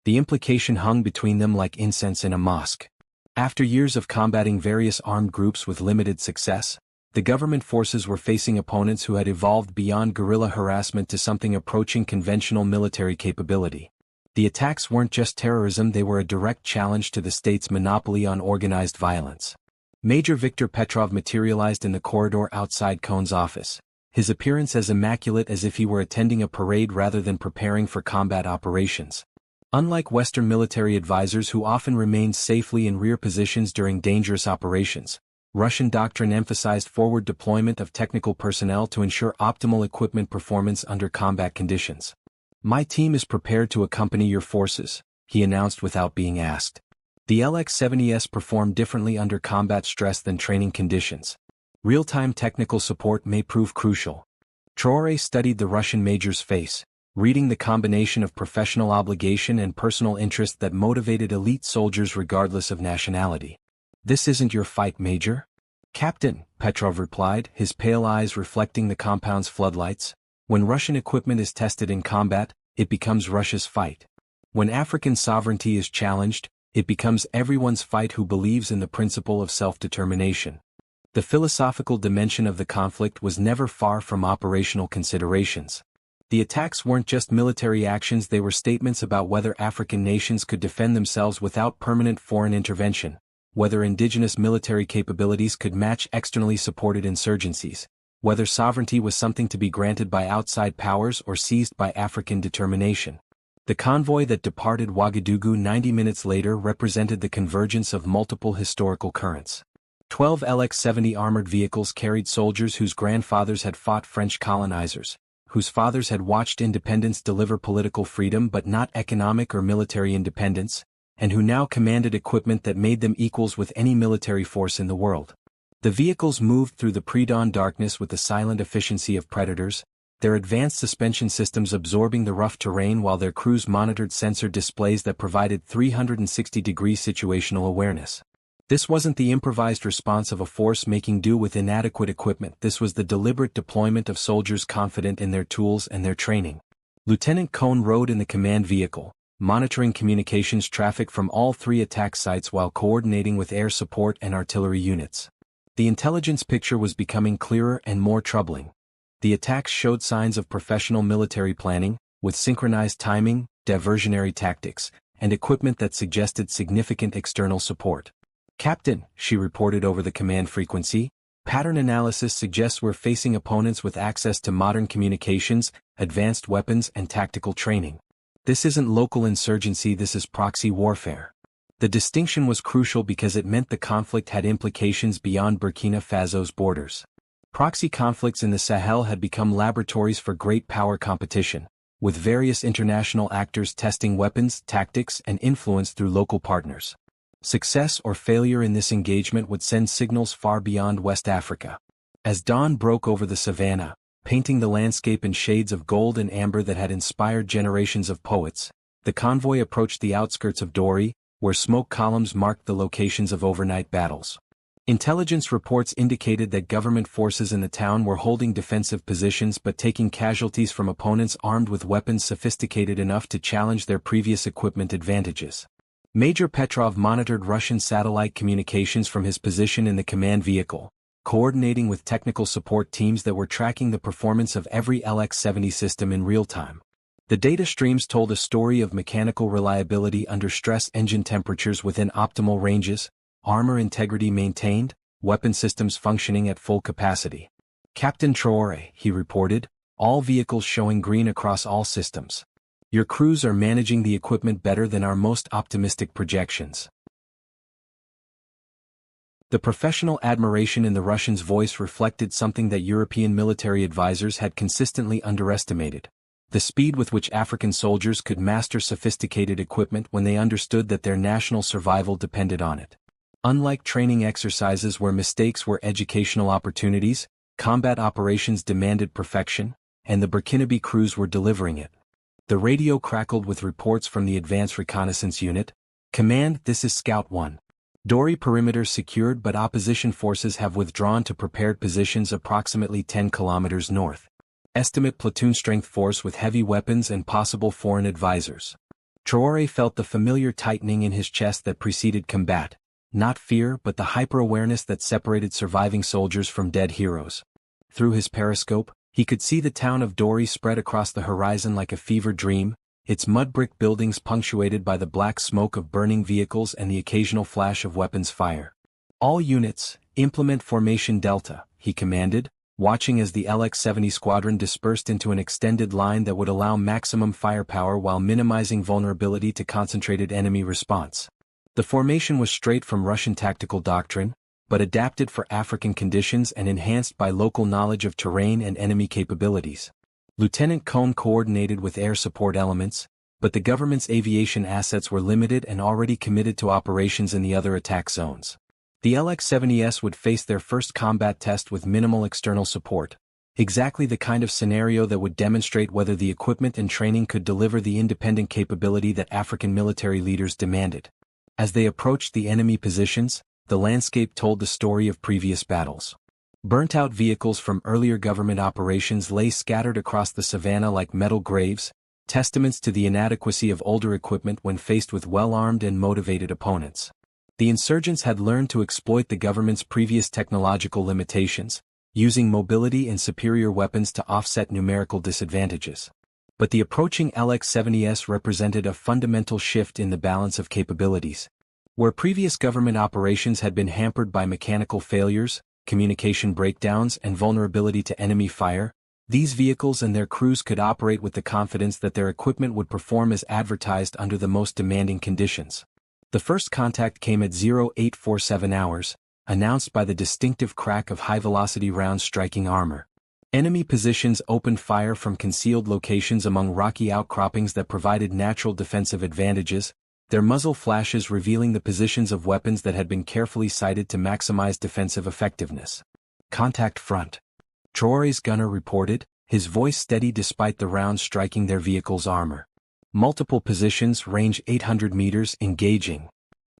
[SPEAKER 1] The implication hung between them like incense in a mosque. After years of combating various armed groups with limited success, the government forces were facing opponents who had evolved beyond guerrilla harassment to something approaching conventional military capability. The attacks weren't just terrorism, they were a direct challenge to the state's monopoly on organized violence. Major Viktor Petrov materialized in the corridor outside Cohn's office, his appearance as immaculate as if he were attending a parade rather than preparing for combat operations. Unlike Western military advisors who often remained safely in rear positions during dangerous operations, Russian doctrine emphasized forward deployment of technical personnel to ensure optimal equipment performance under combat conditions. "My team is prepared to accompany your forces," he announced without being asked. The LX-70S performed differently under combat stress than training conditions. Real-time technical support may prove crucial. Traore studied the Russian major's face, reading the combination of professional obligation and personal interest that motivated elite soldiers regardless of nationality. "This isn't your fight, Major." "Captain," Petrov replied, his pale eyes reflecting the compound's floodlights, When Russian equipment is tested in combat, it becomes Russia's fight. When African sovereignty is challenged, it becomes everyone's fight who believes in the principle of self-determination. The philosophical dimension of the conflict was never far from operational considerations. The attacks weren't just military actions, they were statements about whether African nations could defend themselves without permanent foreign intervention, whether indigenous military capabilities could match externally supported insurgencies, whether sovereignty was something to be granted by outside powers or seized by African determination. The convoy that departed Ouagadougou 90 minutes later represented the convergence of multiple historical currents. 12 LX-70 armored vehicles carried soldiers whose grandfathers had fought French colonizers, whose fathers had watched independence deliver political freedom but not economic or military independence, and who now commanded equipment that made them equals with any military force in the world. The vehicles moved through the pre-dawn darkness with the silent efficiency of predators, their advanced suspension systems absorbing the rough terrain while their crews monitored sensor displays that provided 360-degree situational awareness. This wasn't the improvised response of a force making do with inadequate equipment, this was the deliberate deployment of soldiers confident in their tools and their training. Lieutenant Cohn rode in the command vehicle, monitoring communications traffic from all three attack sites while coordinating with air support and artillery units. The intelligence picture was becoming clearer and more troubling. The attacks showed signs of professional military planning, with synchronized timing, diversionary tactics, and equipment that suggested significant external support. "Captain," she reported over the command frequency, "pattern analysis suggests we're facing opponents with access to modern communications, advanced weapons and tactical training. This isn't local insurgency, this is proxy warfare." The distinction was crucial because it meant the conflict had implications beyond Burkina Faso's borders. Proxy conflicts in the Sahel had become laboratories for great power competition, with various international actors testing weapons, tactics, and influence through local partners. Success or failure in this engagement would send signals far beyond West Africa. As dawn broke over the savannah, painting the landscape in shades of gold and amber that had inspired generations of poets, the convoy approached the outskirts of Dori, where smoke columns marked the locations of overnight battles. Intelligence reports indicated that government forces in the town were holding defensive positions but taking casualties from opponents armed with weapons sophisticated enough to challenge their previous equipment advantages. Major Petrov monitored Russian satellite communications from his position in the command vehicle, coordinating with technical support teams that were tracking the performance of every LX-70 system in real time. The data streams told a story of mechanical reliability under stress, engine temperatures within optimal ranges, armor integrity maintained, weapon systems functioning at full capacity. "Captain Traore," he reported, "all vehicles showing green across all systems. Your crews are managing the equipment better than our most optimistic projections." The professional admiration in the Russian's voice reflected something that European military advisors had consistently underestimated: the speed with which African soldiers could master sophisticated equipment when they understood that their national survival depended on it. Unlike training exercises where mistakes were educational opportunities, combat operations demanded perfection, and the Burkinabe crews were delivering it. The radio crackled with reports from the Advanced Reconnaissance Unit. "Command, this is Scout 1. Dori perimeter secured, but opposition forces have withdrawn to prepared positions approximately 10 kilometers north. Estimate platoon strength force with heavy weapons and possible foreign advisors." Traore felt the familiar tightening in his chest that preceded combat, not fear but the hyper-awareness that separated surviving soldiers from dead heroes. Through his periscope, he could see the town of Dori spread across the horizon like a fever dream, its mud-brick buildings punctuated by the black smoke of burning vehicles and the occasional flash of weapons fire. "All units, implement formation Delta," he commanded, watching as the LX-70 squadron dispersed into an extended line that would allow maximum firepower while minimizing vulnerability to concentrated enemy response. The formation was straight from Russian tactical doctrine, but adapted for African conditions and enhanced by local knowledge of terrain and enemy capabilities. Lieutenant Cohn coordinated with air support elements, but the government's aviation assets were limited and already committed to operations in the other attack zones. The LX-70s would face their first combat test with minimal external support, exactly the kind of scenario that would demonstrate whether the equipment and training could deliver the independent capability that African military leaders demanded. As they approached the enemy positions, the landscape told the story of previous battles. Burnt-out vehicles from earlier government operations lay scattered across the savannah like metal graves, testaments to the inadequacy of older equipment when faced with well-armed and motivated opponents. The insurgents had learned to exploit the government's previous technological limitations, using mobility and superior weapons to offset numerical disadvantages. But the approaching LX-70S represented a fundamental shift in the balance of capabilities. Where previous government operations had been hampered by mechanical failures, communication breakdowns, and vulnerability to enemy fire, these vehicles and their crews could operate with the confidence that their equipment would perform as advertised under the most demanding conditions. The first contact came at 0847 hours, announced by the distinctive crack of high-velocity rounds striking armor. Enemy positions opened fire from concealed locations among rocky outcroppings that provided natural defensive advantages, their muzzle flashes revealing the positions of weapons that had been carefully sighted to maximize defensive effectiveness. Contact front. Traore's gunner reported, his voice steady despite the rounds striking their vehicle's armor. Multiple positions, range 800 meters, engaging.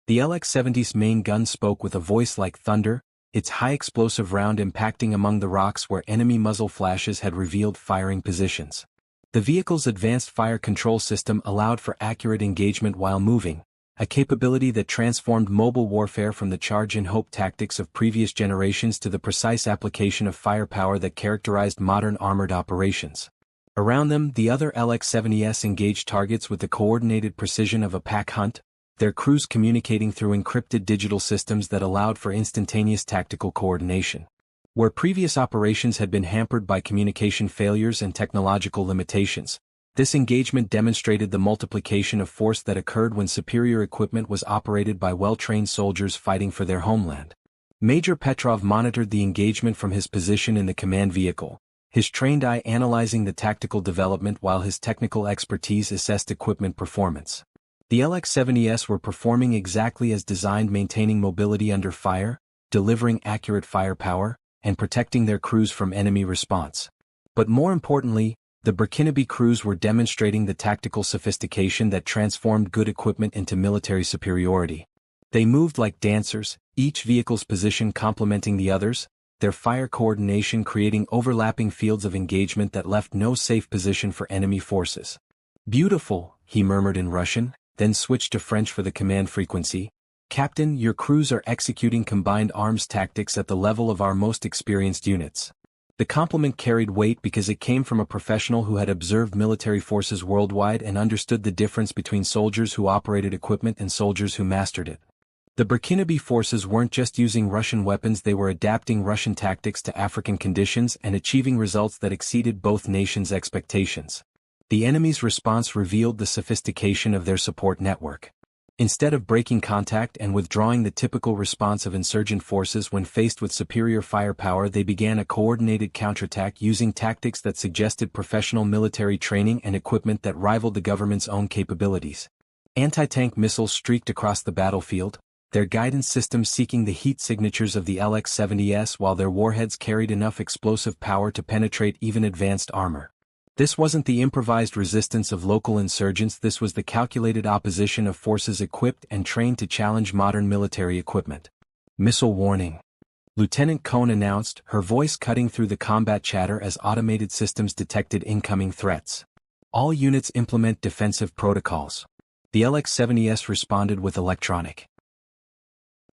[SPEAKER 1] The LX-70's main gun spoke with a voice like thunder, its high-explosive round impacting among the rocks where enemy muzzle flashes had revealed firing positions. The vehicle's advanced fire control system allowed for accurate engagement while moving, a capability that transformed mobile warfare from the charge-and-hope tactics of previous generations to the precise application of firepower that characterized modern armored operations. Around them, the other LX-70S engaged targets with the coordinated precision of a pack hunt, their crews communicating through encrypted digital systems that allowed for instantaneous tactical coordination. Where previous operations had been hampered by communication failures and technological limitations, this engagement demonstrated the multiplication of force that occurred when superior equipment was operated by well-trained soldiers fighting for their homeland. Major Petrov monitored the engagement from his position in the command vehicle, his trained eye analyzing the tactical development while his technical expertise assessed equipment performance. The LX-70S were performing exactly as designed, maintaining mobility under fire, delivering accurate firepower, and protecting their crews from enemy response. But more importantly, the Burkinabe crews were demonstrating the tactical sophistication that transformed good equipment into military superiority. They moved like dancers, each vehicle's position complementing the others, their fire coordination creating overlapping fields of engagement that left no safe position for enemy forces. "Beautiful," he murmured in Russian, then switched to French for the command frequency. "Captain, your crews are executing combined arms tactics at the level of our most experienced units." The compliment carried weight because it came from a professional who had observed military forces worldwide and understood the difference between soldiers who operated equipment and soldiers who mastered it. The Burkinabe forces weren't just using Russian weapons, they were adapting Russian tactics to African conditions and achieving results that exceeded both nations' expectations. The enemy's response revealed the sophistication of their support network. Instead of breaking contact and withdrawing the typical response of insurgent forces when faced with superior firepower, they began a coordinated counterattack using tactics that suggested professional military training and equipment that rivaled the government's own capabilities. Anti-tank missiles streaked across the battlefield, their guidance systems seeking the heat signatures of the LX-70S while their warheads carried enough explosive power to penetrate even advanced armor. This wasn't the improvised resistance of local insurgents, this was the calculated opposition of forces equipped and trained to challenge modern military equipment. "Missile warning," Lieutenant Cohn announced, her voice cutting through the combat chatter as automated systems detected incoming threats. "All units implement defensive protocols." The LX-70S responded with electronic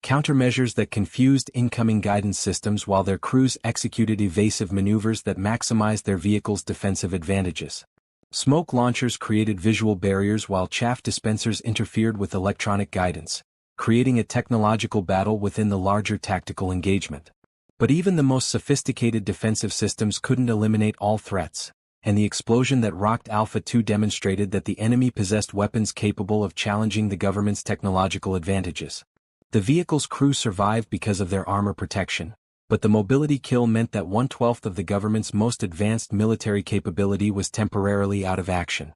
[SPEAKER 1] countermeasures that confused incoming guidance systems while their crews executed evasive maneuvers that maximized their vehicles' defensive advantages. Smoke launchers created visual barriers while chaff dispensers interfered with electronic guidance, creating a technological battle within the larger tactical engagement. But even the most sophisticated defensive systems couldn't eliminate all threats, and the explosion that rocked Alpha 2 demonstrated that the enemy possessed weapons capable of challenging the government's technological advantages. The vehicle's crew survived because of their armor protection, but the mobility kill meant that 1/12 of the government's most advanced military capability was temporarily out of action.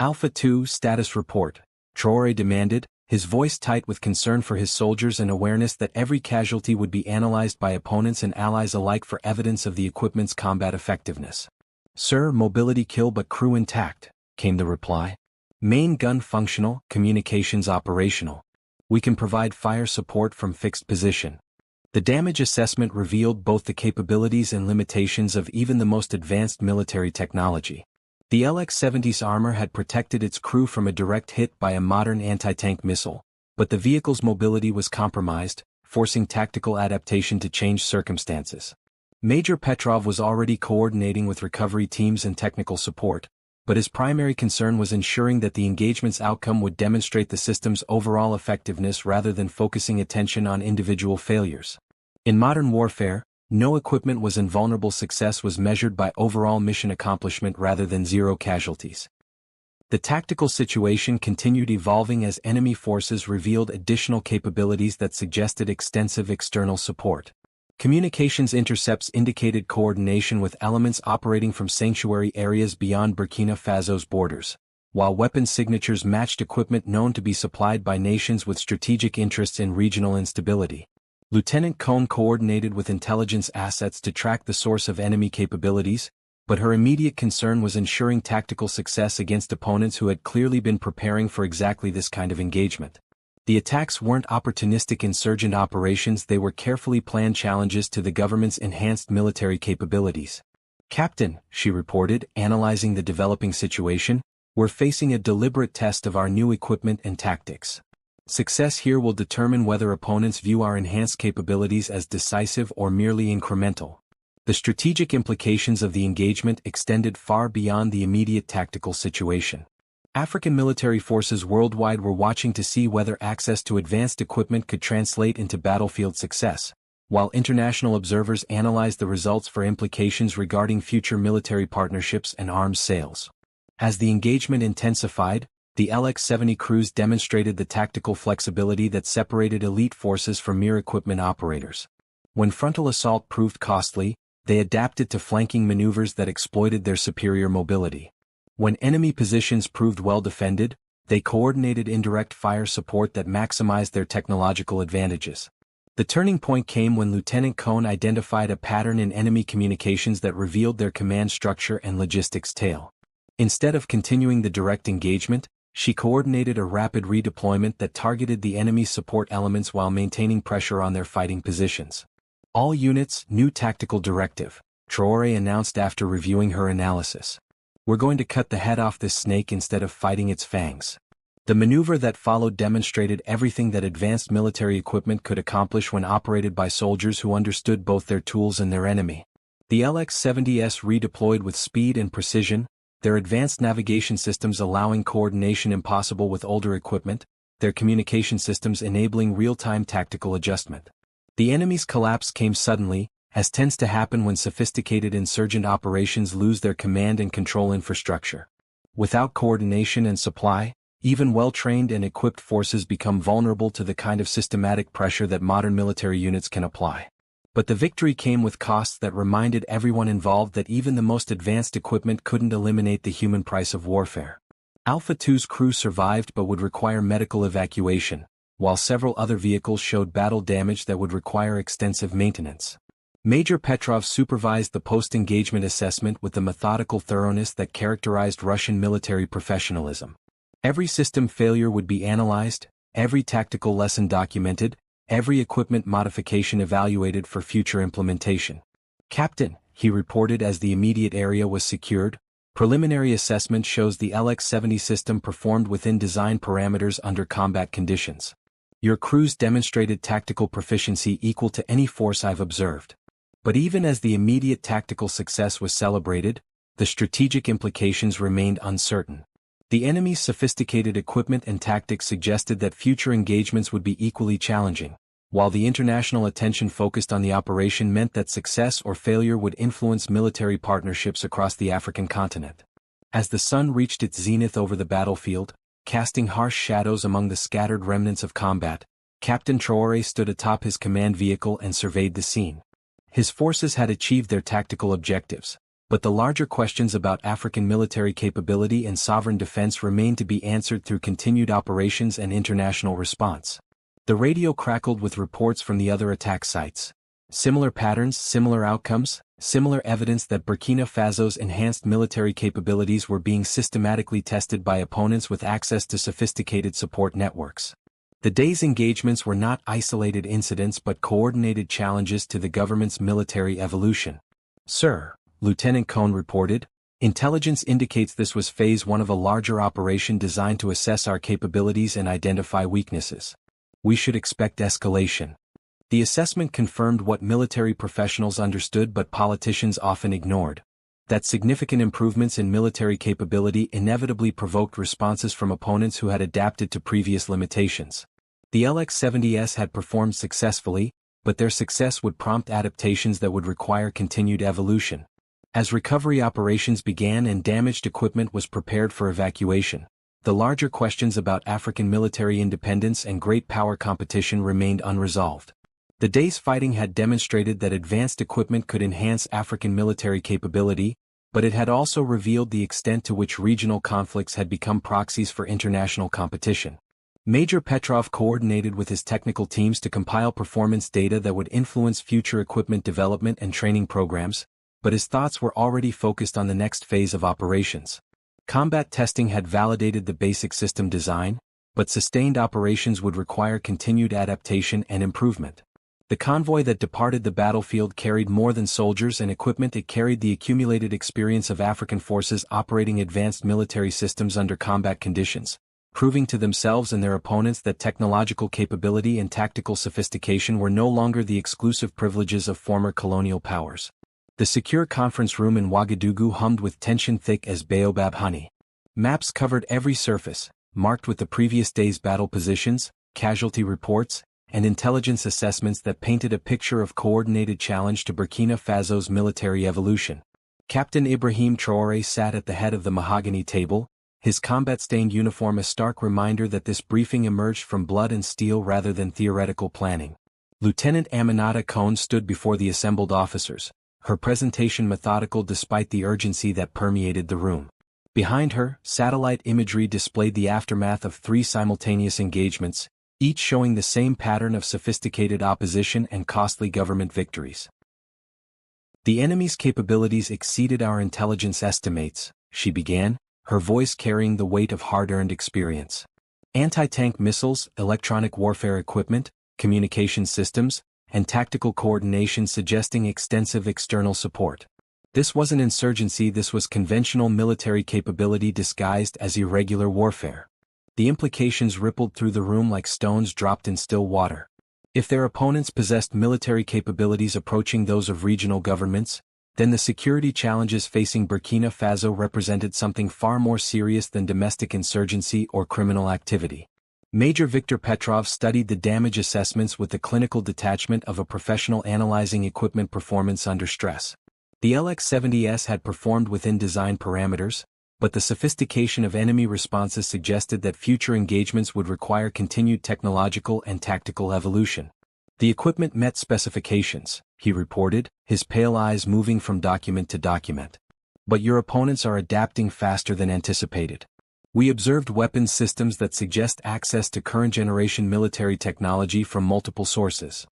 [SPEAKER 1] "Alpha 2 status report," Traore demanded, his voice tight with concern for his soldiers and awareness that every casualty would be analyzed by opponents and allies alike for evidence of the equipment's combat effectiveness. "Sir, mobility kill but crew intact," came the reply. "Main gun functional, communications operational. We can provide fire support from fixed position." The damage assessment revealed both the capabilities and limitations of even the most advanced military technology. The LX-70's armor had protected its crew from a direct hit by a modern anti-tank missile, but the vehicle's mobility was compromised, forcing tactical adaptation to changed circumstances. Major Petrov was already coordinating with recovery teams and technical support, but his primary concern was ensuring that the engagement's outcome would demonstrate the system's overall effectiveness rather than focusing attention on individual failures. In modern warfare, no equipment was invulnerable. Success was measured by overall mission accomplishment rather than zero casualties. The tactical situation continued evolving as enemy forces revealed additional capabilities that suggested extensive external support. Communications intercepts indicated coordination with elements operating from sanctuary areas beyond Burkina Faso's borders, while weapon signatures matched equipment known to be supplied by nations with strategic interests in regional instability. Lieutenant Cohn coordinated with intelligence assets to track the source of enemy capabilities, but her immediate concern was ensuring tactical success against opponents who had clearly been preparing for exactly this kind of engagement. The attacks weren't opportunistic insurgent operations, they were carefully planned challenges to the government's enhanced military capabilities. "Captain," she reported, analyzing the developing situation, "we're facing a deliberate test of our new equipment and tactics. Success here will determine whether opponents view our enhanced capabilities as decisive or merely incremental." The strategic implications of the engagement extended far beyond the immediate tactical situation. African military forces worldwide were watching to see whether access to advanced equipment could translate into battlefield success, while international observers analyzed the results for implications regarding future military partnerships and arms sales. As the engagement intensified, the LX-70 crews demonstrated the tactical flexibility that separated elite forces from mere equipment operators. When frontal assault proved costly, they adapted to flanking maneuvers that exploited their superior mobility. When enemy positions proved well defended, they coordinated indirect fire support that maximized their technological advantages. The turning point came when Lieutenant Cohn identified a pattern in enemy communications that revealed their command structure and logistics tail. Instead of continuing the direct engagement, she coordinated a rapid redeployment that targeted the enemy's support elements while maintaining pressure on their fighting positions. "All units, new tactical directive," Traore announced after reviewing her analysis. "We're going to cut the head off this snake instead of fighting its fangs." The maneuver that followed demonstrated everything that advanced military equipment could accomplish when operated by soldiers who understood both their tools and their enemy. The LX-70's redeployed with speed and precision, their advanced navigation systems allowing coordination impossible with older equipment, their communication systems enabling real-time tactical adjustment. The enemy's collapse came suddenly, as tends to happen when sophisticated insurgent operations lose their command and control infrastructure. Without coordination and supply, even well-trained and equipped forces become vulnerable to the kind of systematic pressure that modern military units can apply. But the victory came with costs that reminded everyone involved that even the most advanced equipment couldn't eliminate the human price of warfare. Alpha 2's crew survived but would require medical evacuation, while several other vehicles showed battle damage that would require extensive maintenance. Major Petrov supervised the post-engagement assessment with the methodical thoroughness that characterized Russian military professionalism. Every system failure would be analyzed, every tactical lesson documented, every equipment modification evaluated for future implementation. "Captain," he reported as the immediate area was secured, "preliminary assessment shows the LX-70 system performed within design parameters under combat conditions. Your crews demonstrated tactical proficiency equal to any force I've observed." But even as the immediate tactical success was celebrated, the strategic implications remained uncertain. The enemy's sophisticated equipment and tactics suggested that future engagements would be equally challenging, while the international attention focused on the operation meant that success or failure would influence military partnerships across the African continent. As the sun reached its zenith over the battlefield, casting harsh shadows among the scattered remnants of combat, Captain Traore stood atop his command vehicle and surveyed the scene. His forces had achieved their tactical objectives, but the larger questions about African military capability and sovereign defense remained to be answered through continued operations and international response. The radio crackled with reports from the other attack sites. Similar patterns, similar outcomes, similar evidence that Burkina Faso's enhanced military capabilities were being systematically tested by opponents with access to sophisticated support networks. The day's engagements were not isolated incidents but coordinated challenges to the government's military evolution. "Sir," Lieutenant Cohn reported, "intelligence indicates this was phase 1 of a larger operation designed to assess our capabilities and identify weaknesses. We should expect escalation." The assessment confirmed what military professionals understood but politicians often ignored: that significant improvements in military capability inevitably provoked responses from opponents who had adapted to previous limitations. The LX-70S had performed successfully, but their success would prompt adaptations that would require continued evolution. As recovery operations began and damaged equipment was prepared for evacuation, the larger questions about African military independence and great power competition remained unresolved. The day's fighting had demonstrated that advanced equipment could enhance African military capability, but it had also revealed the extent to which regional conflicts had become proxies for international competition. Major Petrov coordinated with his technical teams to compile performance data that would influence future equipment development and training programs, but his thoughts were already focused on the next phase of operations. Combat testing had validated the basic system design, but sustained operations would require continued adaptation and improvement. The convoy that departed the battlefield carried more than soldiers and equipment. It carried the accumulated experience of African forces operating advanced military systems under combat conditions, proving to themselves and their opponents that technological capability and tactical sophistication were no longer the exclusive privileges of former colonial powers. The secure conference room in Ouagadougou hummed with tension thick as baobab honey. Maps covered every surface, marked with the previous day's battle positions, casualty reports, and intelligence assessments that painted a picture of coordinated challenge to Burkina Faso's military evolution. Captain Ibrahim Traore sat at the head of the mahogany table, his combat-stained uniform a stark reminder that this briefing emerged from blood and steel rather than theoretical planning. Lieutenant Aminata Cohn stood before the assembled officers, her presentation methodical despite the urgency that permeated the room. Behind her, satellite imagery displayed the aftermath of 3 simultaneous engagements, each showing the same pattern of sophisticated opposition and costly government victories. "The enemy's capabilities exceeded our intelligence estimates," she began, her voice carrying the weight of hard-earned experience. "Anti-tank missiles, electronic warfare equipment, communication systems, and tactical coordination suggesting extensive external support. This wasn't insurgency, this was conventional military capability disguised as irregular warfare." The implications rippled through the room like stones dropped in still water. If their opponents possessed military capabilities approaching those of regional governments, then the security challenges facing Burkina Faso represented something far more serious than domestic insurgency or criminal activity. Major Victor Petrov studied the damage assessments with the clinical detachment of a professional analyzing equipment performance under stress. The LX-70S had performed within design parameters, but the sophistication of enemy responses suggested that future engagements would require continued technological and tactical evolution. "The equipment met specifications," he reported, his pale eyes moving from document to document. "But your opponents are adapting faster than anticipated. We observed weapons systems that suggest access to current-generation military technology from multiple sources."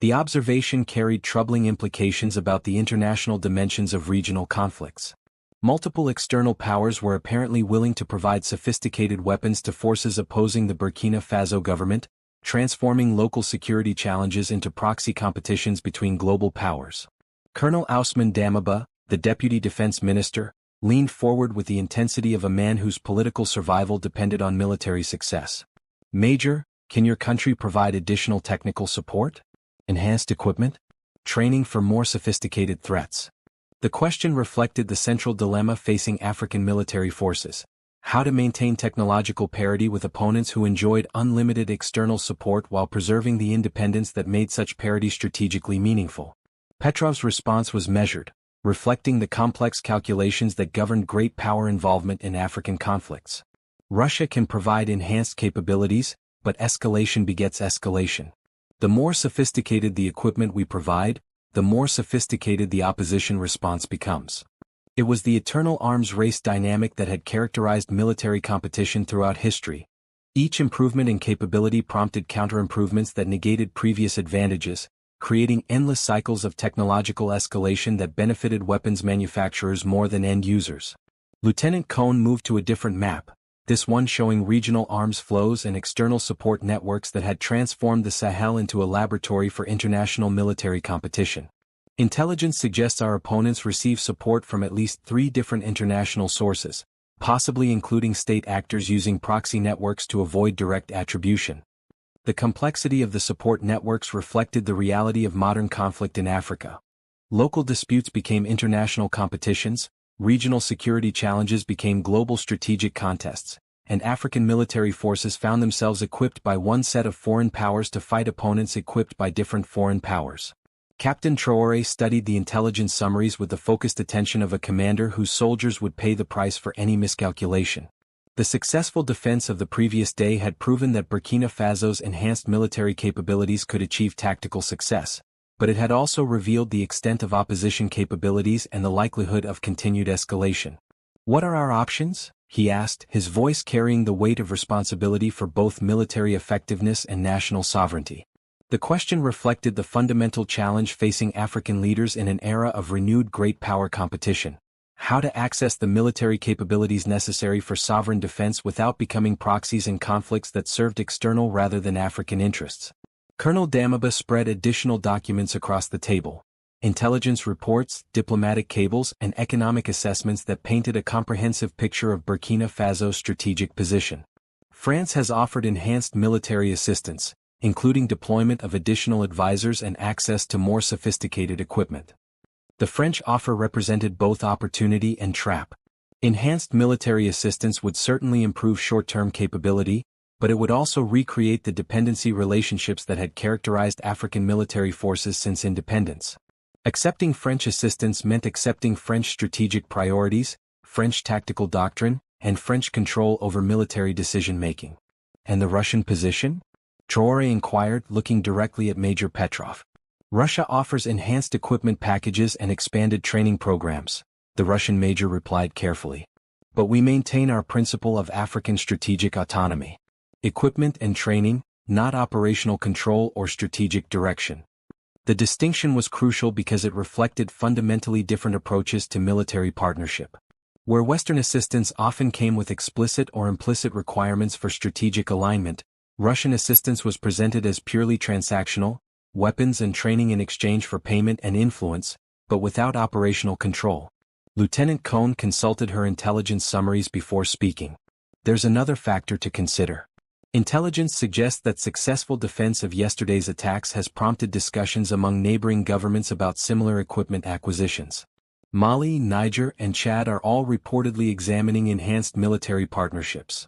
[SPEAKER 1] The observation carried troubling implications about the international dimensions of regional conflicts. Multiple external powers were apparently willing to provide sophisticated weapons to forces opposing the Burkina Faso government, transforming local security challenges into proxy competitions between global powers. Colonel Ousmane Damaba, the deputy defense minister, leaned forward with the intensity of a man whose political survival depended on military success. "Major, can your country provide additional technical support? Enhanced equipment? Training for more sophisticated threats?" The question reflected the central dilemma facing African military forces: how to maintain technological parity with opponents who enjoyed unlimited external support while preserving the independence that made such parity strategically meaningful. Petrov's response was measured, reflecting the complex calculations that governed great power involvement in African conflicts. "Russia can provide enhanced capabilities, but escalation begets escalation. The more sophisticated the equipment we provide, the more sophisticated the opposition response becomes." It was the eternal arms race dynamic that had characterized military competition throughout history. Each improvement in capability prompted counter-improvements that negated previous advantages, creating endless cycles of technological escalation that benefited weapons manufacturers more than end users. Lieutenant Cohn moved to a different map, this one showing regional arms flows and external support networks that had transformed the Sahel into a laboratory for international military competition. Intelligence suggests our opponents receive support from at least 3 different international sources, possibly including state actors using proxy networks to avoid direct attribution. The complexity of the support networks reflected the reality of modern conflict in Africa. Local disputes became international competitions, regional security challenges became global strategic contests, and African military forces found themselves equipped by one set of foreign powers to fight opponents equipped by different foreign powers. Captain Traore studied the intelligence summaries with the focused attention of a commander whose soldiers would pay the price for any miscalculation. The successful defense of the previous day had proven that Burkina Faso's enhanced military capabilities could achieve tactical success, but it had also revealed the extent of opposition capabilities and the likelihood of continued escalation. "What are our options?" he asked, his voice carrying the weight of responsibility for both military effectiveness and national sovereignty. The question reflected the fundamental challenge facing African leaders in an era of renewed great power competition: how to access the military capabilities necessary for sovereign defense without becoming proxies in conflicts that served external rather than African interests. Colonel Damiba spread additional documents across the table: intelligence reports, diplomatic cables, and economic assessments that painted a comprehensive picture of Burkina Faso's strategic position. France has offered enhanced military assistance, including deployment of additional advisors and access to more sophisticated equipment. The French offer represented both opportunity and trap. Enhanced military assistance would certainly improve short-term capability, but it would also recreate the dependency relationships that had characterized African military forces since independence. Accepting French assistance meant accepting French strategic priorities, French tactical doctrine, and French control over military decision-making. And the Russian position? Traore inquired, looking directly at Major Petrov. "Russia offers enhanced equipment packages and expanded training programs," the Russian major replied carefully. "But we maintain our principle of African strategic autonomy. Equipment and training, not operational control or strategic direction." The distinction was crucial because it reflected fundamentally different approaches to military partnership. Where Western assistance often came with explicit or implicit requirements for strategic alignment, Russian assistance was presented as purely transactional: weapons and training in exchange for payment and influence, but without operational control. Lieutenant Cohn consulted her intelligence summaries before speaking. "There's another factor to consider. Intelligence suggests that successful defense of yesterday's attacks has prompted discussions among neighboring governments about similar equipment acquisitions. Mali, Niger, and Chad are all reportedly examining enhanced military partnerships."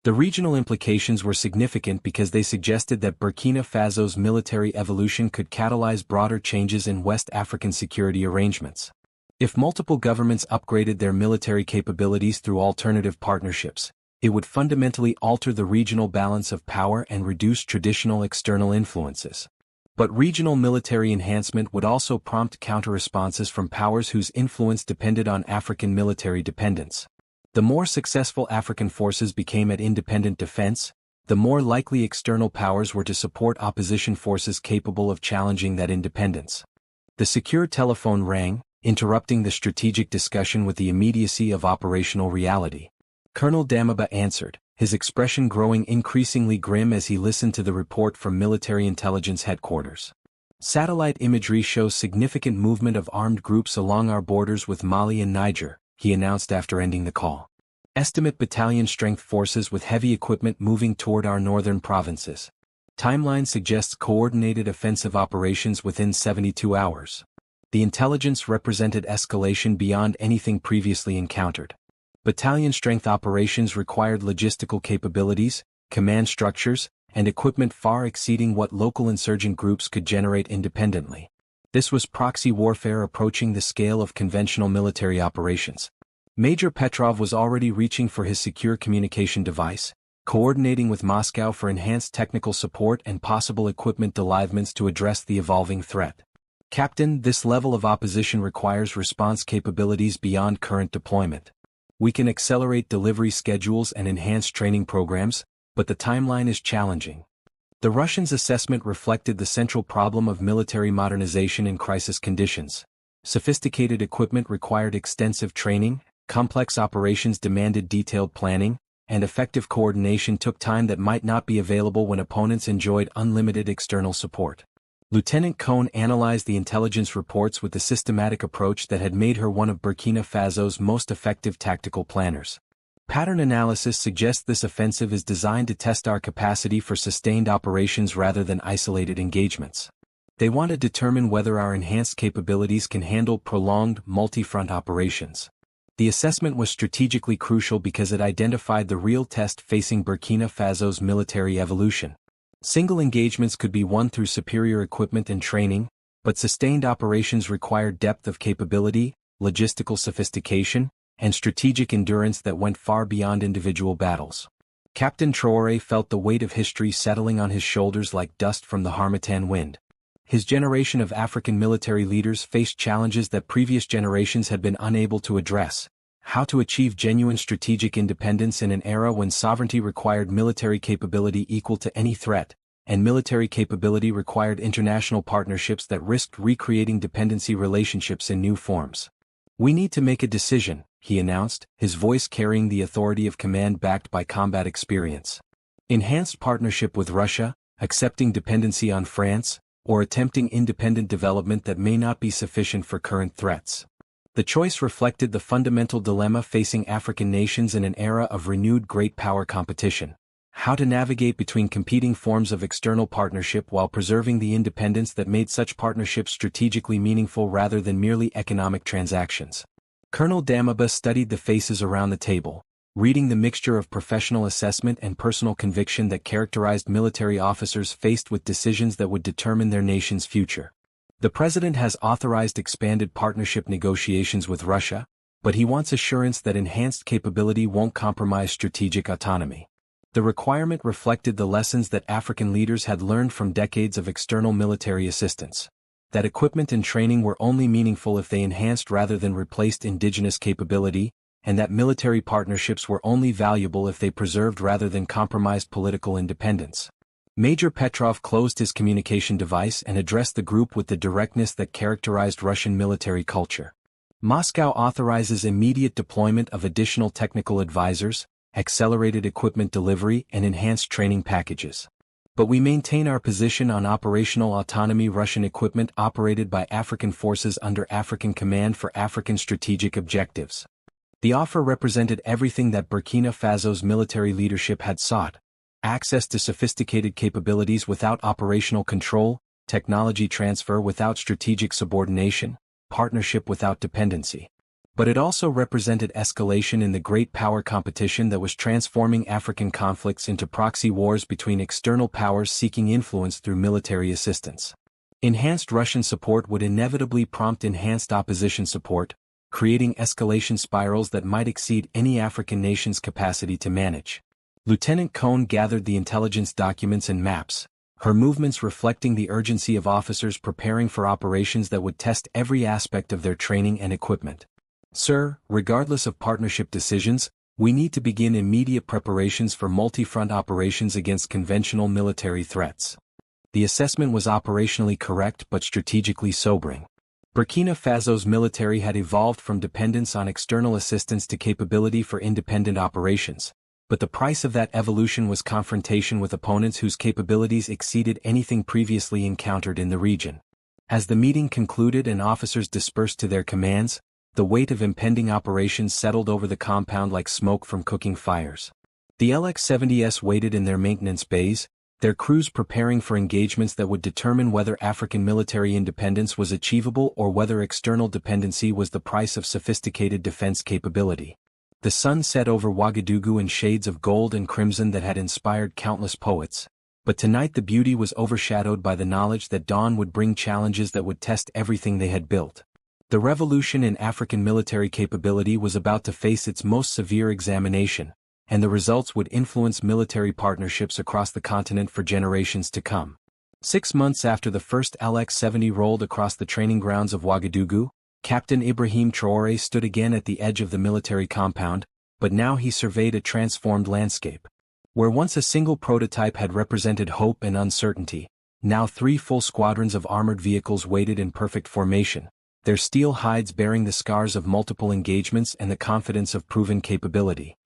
[SPEAKER 1] The regional implications were significant because they suggested that Burkina Faso's military evolution could catalyze broader changes in West African security arrangements. If multiple governments upgraded their military capabilities through alternative partnerships, it would fundamentally alter the regional balance of power and reduce traditional external influences. But regional military enhancement would also prompt counter-responses from powers whose influence depended on African military dependence. The more successful African forces became at independent defense, the more likely external powers were to support opposition forces capable of challenging that independence. The secure telephone rang, interrupting the strategic discussion with the immediacy of operational reality. Colonel Damiba answered, his expression growing increasingly grim as he listened to the report from Military Intelligence Headquarters. "Satellite imagery shows significant movement of armed groups along our borders with Mali and Niger," he announced after ending the call. "Estimate battalion strength forces with heavy equipment moving toward our northern provinces. Timeline suggests coordinated offensive operations within 72 hours. The intelligence represented escalation beyond anything previously encountered. Battalion strength operations required logistical capabilities, command structures, and equipment far exceeding what local insurgent groups could generate independently. This was proxy warfare approaching the scale of conventional military operations." Major Petrov was already reaching for his secure communication device, coordinating with Moscow for enhanced technical support and possible equipment deliveries to address the evolving threat. "Captain, this level of opposition requires response capabilities beyond current deployment. We can accelerate delivery schedules and enhance training programs, but the timeline is challenging." The Russians' assessment reflected the central problem of military modernization in crisis conditions. Sophisticated equipment required extensive training, complex operations demanded detailed planning, and effective coordination took time that might not be available when opponents enjoyed unlimited external support. Lieutenant Cohn analyzed the intelligence reports with the systematic approach that had made her one of Burkina Faso's most effective tactical planners. Pattern analysis suggests this offensive is designed to test our capacity for sustained operations rather than isolated engagements. They want to determine whether our enhanced capabilities can handle prolonged, multi-front operations. The assessment was strategically crucial because it identified the real test facing Burkina Faso's military evolution. Single engagements could be won through superior equipment and training, but sustained operations required depth of capability, logistical sophistication, and strategic endurance that went far beyond individual battles. Captain Traore felt the weight of history settling on his shoulders like dust from the harmattan wind. His generation of African military leaders faced challenges that previous generations had been unable to address: how to achieve genuine strategic independence in an era when sovereignty required military capability equal to any threat, and military capability required international partnerships that risked recreating dependency relationships in new forms. "We need to make a decision," he announced, his voice carrying the authority of command backed by combat experience. Enhanced partnership with Russia, accepting dependency on France, or attempting independent development that may not be sufficient for current threats. The choice reflected the fundamental dilemma facing African nations in an era of renewed great power competition: how to navigate between competing forms of external partnership while preserving the independence that made such partnerships strategically meaningful rather than merely economic transactions. Colonel Damaba studied the faces around the table, reading the mixture of professional assessment and personal conviction that characterized military officers faced with decisions that would determine their nation's future. The president has authorized expanded partnership negotiations with Russia, but he wants assurance that enhanced capability won't compromise strategic autonomy. The requirement reflected the lessons that African leaders had learned from decades of external military assistance: that equipment and training were only meaningful if they enhanced rather than replaced indigenous capability, and that military partnerships were only valuable if they preserved rather than compromised political independence. Major Petrov closed his communication device and addressed the group with the directness that characterized Russian military culture. "Moscow authorizes immediate deployment of additional technical advisors, accelerated equipment delivery, and enhanced training packages. But we maintain our position on operational autonomy. Russian equipment operated by African forces under African command for African strategic objectives." The offer represented everything that Burkina Faso's military leadership had sought: access to sophisticated capabilities without operational control, technology transfer without strategic subordination, partnership without dependency. But it also represented escalation in the great power competition that was transforming African conflicts into proxy wars between external powers seeking influence through military assistance. Enhanced Russian support would inevitably prompt enhanced opposition support, creating escalation spirals that might exceed any African nation's capacity to manage. Lieutenant Cohn gathered the intelligence documents and maps, her movements reflecting the urgency of officers preparing for operations that would test every aspect of their training and equipment. "Sir, regardless of partnership decisions, we need to begin immediate preparations for multi-front operations against conventional military threats." The assessment was operationally correct but strategically sobering. Burkina Faso's military had evolved from dependence on external assistance to capability for independent operations, but the price of that evolution was confrontation with opponents whose capabilities exceeded anything previously encountered in the region. As the meeting concluded and officers dispersed to their commands, the weight of impending operations settled over the compound like smoke from cooking fires. The LX-70s waited in their maintenance bays, their crews preparing for engagements that would determine whether African military independence was achievable or whether external dependency was the price of sophisticated defense capability. The sun set over Ouagadougou in shades of gold and crimson that had inspired countless poets, but tonight the beauty was overshadowed by the knowledge that dawn would bring challenges that would test everything they had built. The revolution in African military capability was about to face its most severe examination, and the results would influence military partnerships across the continent for generations to come. 6 months after the first LX-70 rolled across the training grounds of Ouagadougou, Captain Ibrahim Traore stood again at the edge of the military compound, but now he surveyed a transformed landscape. Where once a single prototype had represented hope and uncertainty, now 3 full squadrons of armored vehicles waited in perfect formation, their steel hides bearing the scars of multiple engagements and the confidence of proven capability.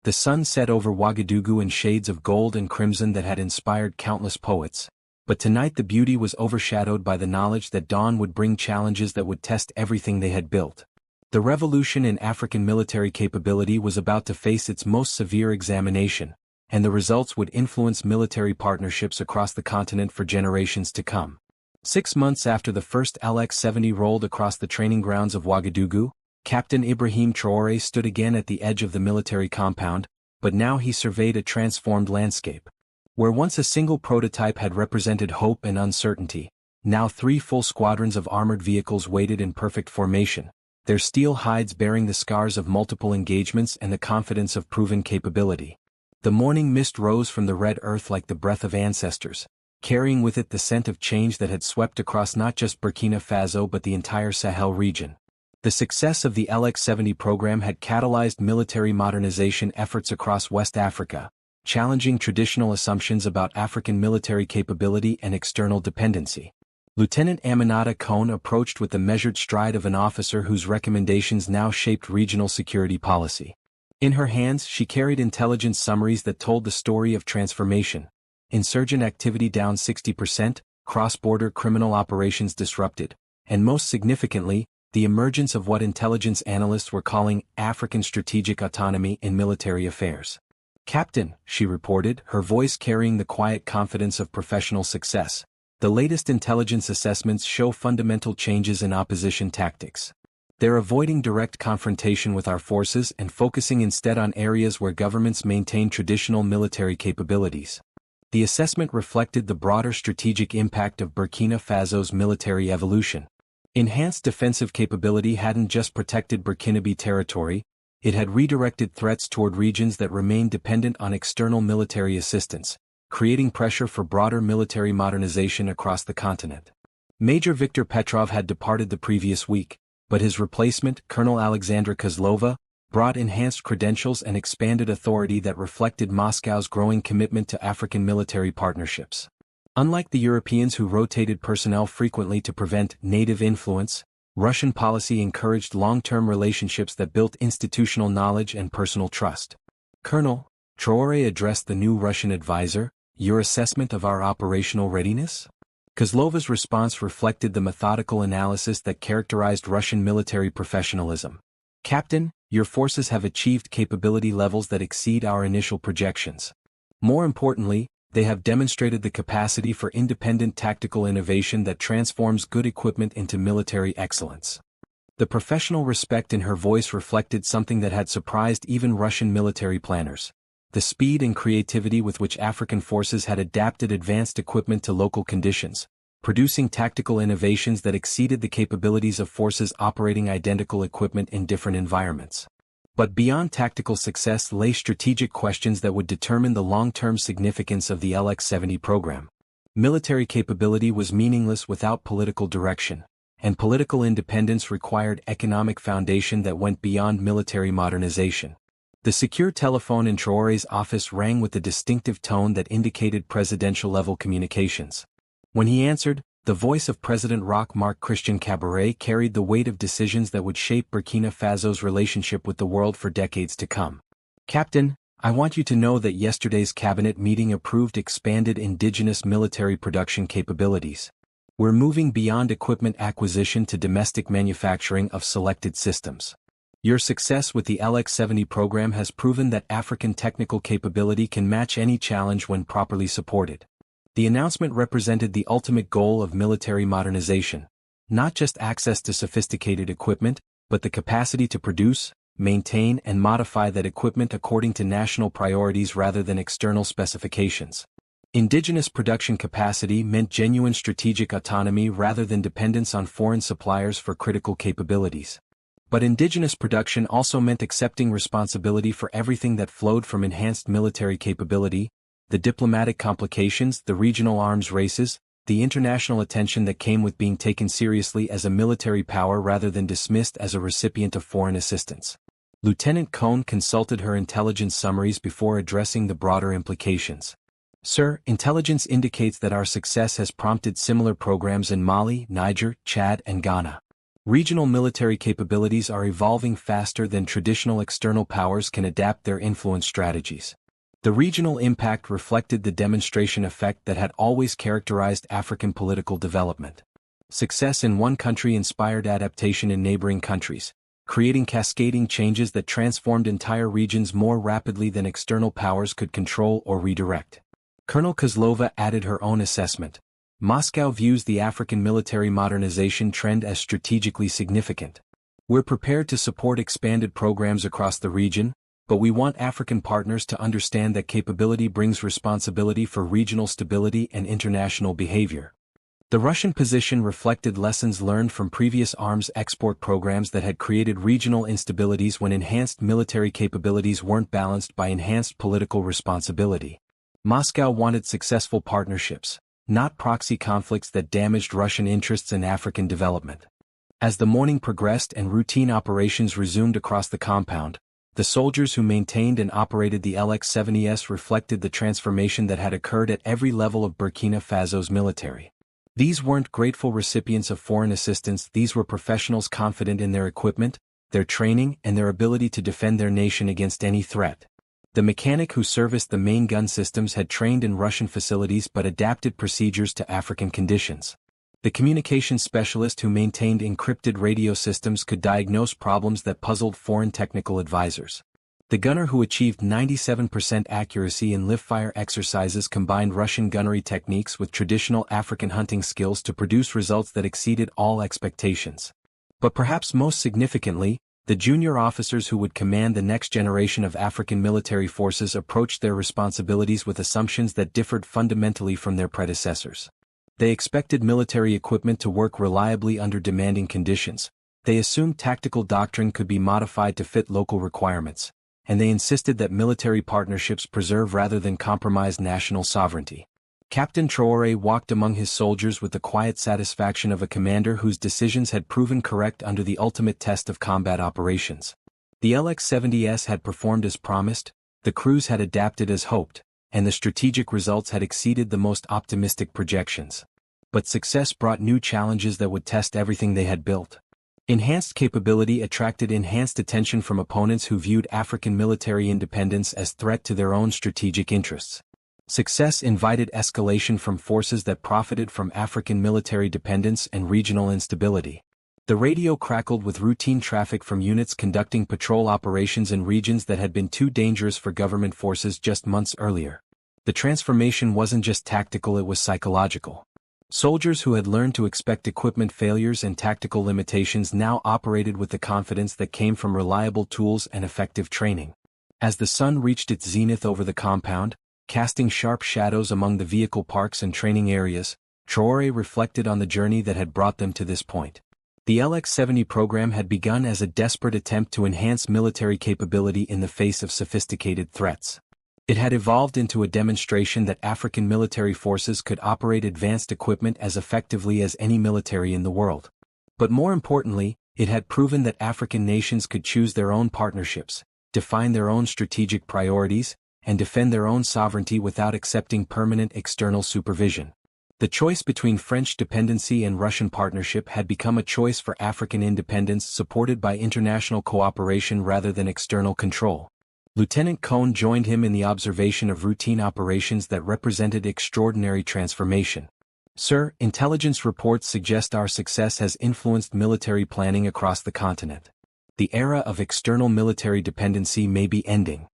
[SPEAKER 1] The sun set over Ouagadougou in shades of gold and crimson that had inspired countless poets. But tonight the beauty was overshadowed by the knowledge that dawn would bring challenges that would test everything they had built. The revolution in African military capability was about to face its most severe examination, and the results would influence military partnerships across the continent for generations to come. 6 months after the first LX-70 rolled across the training grounds of Ouagadougou, Captain Ibrahim Traore stood again at the edge of the military compound, but now he surveyed a transformed landscape. Where once a single prototype had represented hope and uncertainty, now 3 full squadrons of armored vehicles waited in perfect formation, their steel hides bearing the scars of multiple engagements and the confidence of proven capability. The morning mist rose from the red earth like the breath of ancestors, carrying with it the scent of change that had swept across not just Burkina Faso but the entire Sahel region. The success of the LX-70 program had catalyzed military modernization efforts across West Africa, challenging traditional assumptions about African military capability and external dependency. Lieutenant Aminata Kone approached with the measured stride of an officer whose recommendations now shaped regional security policy. In her hands she carried intelligence summaries that told the story of transformation. Insurgent activity down 60%, cross-border criminal operations disrupted, and most significantly, the emergence of what intelligence analysts were calling African strategic autonomy in military affairs. "Captain," she reported, her voice carrying the quiet confidence of professional success, "the latest intelligence assessments show fundamental changes in opposition tactics. They're avoiding direct confrontation with our forces and focusing instead on areas where governments maintain traditional military capabilities." The assessment reflected the broader strategic impact of Burkina Faso's military evolution. Enhanced defensive capability hadn't just protected Burkinabe territory, it had redirected threats toward regions that remained dependent on external military assistance, creating pressure for broader military modernization across the continent. Major Viktor Petrov had departed the previous week, but his replacement, Colonel Alexandra Kozlova, brought enhanced credentials and expanded authority that reflected Moscow's growing commitment to African military partnerships. Unlike the Europeans who rotated personnel frequently to prevent native influence, Russian policy encouraged long-term relationships that built institutional knowledge and personal trust. "Colonel," Traore addressed the new Russian advisor, "your assessment of our operational readiness?" Kozlova's response reflected the methodical analysis that characterized Russian military professionalism. "Captain, your forces have achieved capability levels that exceed our initial projections. More importantly, they have demonstrated the capacity for independent tactical innovation that transforms good equipment into military excellence." The professional respect in her voice reflected something that had surprised even Russian military planners: the speed and creativity with which African forces had adapted advanced equipment to local conditions, producing tactical innovations that exceeded the capabilities of forces operating identical equipment in different environments. But beyond tactical success lay strategic questions that would determine the long-term significance of the LX-70 program. Military capability was meaningless without political direction, and political independence required economic foundation that went beyond military modernization. The secure telephone in Traore's office rang with the distinctive tone that indicated presidential-level communications. When he answered, the voice of President Roch-Marc Christian Kabore carried the weight of decisions that would shape Burkina Faso's relationship with the world for decades to come. "Captain, I want you to know that yesterday's cabinet meeting approved expanded indigenous military production capabilities. We're moving beyond equipment acquisition to domestic manufacturing of selected systems. Your success with the LX-70 program has proven that African technical capability can match any challenge when properly supported." The announcement represented the ultimate goal of military modernization: not just access to sophisticated equipment, but the capacity to produce, maintain and modify that equipment according to national priorities rather than external specifications. Indigenous production capacity meant genuine strategic autonomy rather than dependence on foreign suppliers for critical capabilities. But indigenous production also meant accepting responsibility for everything that flowed from enhanced military capability: the diplomatic complications, the regional arms races, the international attention that came with being taken seriously as a military power rather than dismissed as a recipient of foreign assistance. Lieutenant Kone consulted her intelligence summaries before addressing the broader implications. "Sir, intelligence indicates that our success has prompted similar programs in Mali, Niger, Chad, and Ghana. Regional military capabilities are evolving faster than traditional external powers can adapt their influence strategies. The regional impact reflected the demonstration effect that had always characterized African political development. Success in one country inspired adaptation in neighboring countries, creating cascading changes that transformed entire regions more rapidly than external powers could control or redirect. Colonel Kozlova added her own assessment. Moscow views the African military modernization trend as strategically significant. We're prepared to support expanded programs across the region, but we want African partners to understand that capability brings responsibility for regional stability and international behavior. The Russian position reflected lessons learned from previous arms export programs that had created regional instabilities when enhanced military capabilities weren't balanced by enhanced political responsibility. Moscow wanted successful partnerships, not proxy conflicts that damaged Russian interests in African development. As the morning progressed and routine operations resumed across the compound, the soldiers who maintained and operated the LX-70S reflected the transformation that had occurred at every level of Burkina Faso's military. These weren't grateful recipients of foreign assistance, these were professionals confident in their equipment, their training, and their ability to defend their nation against any threat. The mechanic who serviced the main gun systems had trained in Russian facilities but adapted procedures to African conditions. The communications specialist who maintained encrypted radio systems could diagnose problems that puzzled foreign technical advisors. The gunner who achieved 97% accuracy in live-fire exercises combined Russian gunnery techniques with traditional African hunting skills to produce results that exceeded all expectations. But perhaps most significantly, the junior officers who would command the next generation of African military forces approached their responsibilities with assumptions that differed fundamentally from their predecessors. They expected military equipment to work reliably under demanding conditions, they assumed tactical doctrine could be modified to fit local requirements, and they insisted that military partnerships preserve rather than compromise national sovereignty. Captain Traore walked among his soldiers with the quiet satisfaction of a commander whose decisions had proven correct under the ultimate test of combat operations. The LX-70S had performed as promised, the crews had adapted as hoped, and the strategic results had exceeded the most optimistic projections. But success brought new challenges that would test everything they had built. Enhanced capability attracted enhanced attention from opponents who viewed African military independence as a threat to their own strategic interests. Success invited escalation from forces that profited from African military dependence and regional instability. The radio crackled with routine traffic from units conducting patrol operations in regions that had been too dangerous for government forces just months earlier. The transformation wasn't just tactical, it was psychological. Soldiers who had learned to expect equipment failures and tactical limitations now operated with the confidence that came from reliable tools and effective training. As the sun reached its zenith over the compound, casting sharp shadows among the vehicle parks and training areas, Traore reflected on the journey that had brought them to this point. The LX-70 program had begun as a desperate attempt to enhance military capability in the face of sophisticated threats. It had evolved into a demonstration that African military forces could operate advanced equipment as effectively as any military in the world. But more importantly, it had proven that African nations could choose their own partnerships, define their own strategic priorities, and defend their own sovereignty without accepting permanent external supervision. The choice between French dependency and Russian partnership had become a choice for African independence supported by international cooperation rather than external control. Lieutenant Cohn joined him in the observation of routine operations that represented extraordinary transformation. Sir, intelligence reports suggest our success has influenced military planning across the continent. The era of external military dependency may be ending.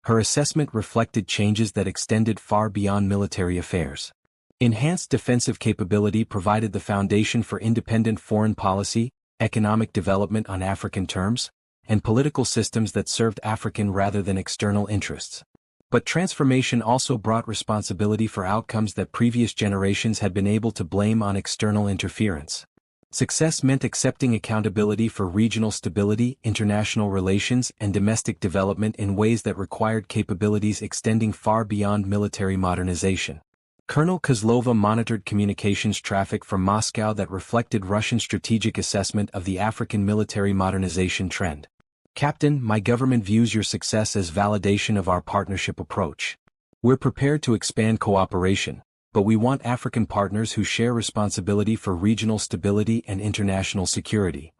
[SPEAKER 1] Her assessment reflected changes that extended far beyond military affairs. Enhanced defensive capability provided the foundation for independent foreign policy, economic development on African terms, and political systems that served African rather than external interests. But transformation also brought responsibility for outcomes that previous generations had been able to blame on external interference. Success meant accepting accountability for regional stability, international relations, and domestic development in ways that required capabilities extending far beyond military modernization. Colonel Kozlova monitored communications traffic from Moscow that reflected Russian strategic assessment of the African military modernization trend. Captain, my government views your success as validation of our partnership approach. We're prepared to expand cooperation, but we want African partners who share responsibility for regional stability and international security.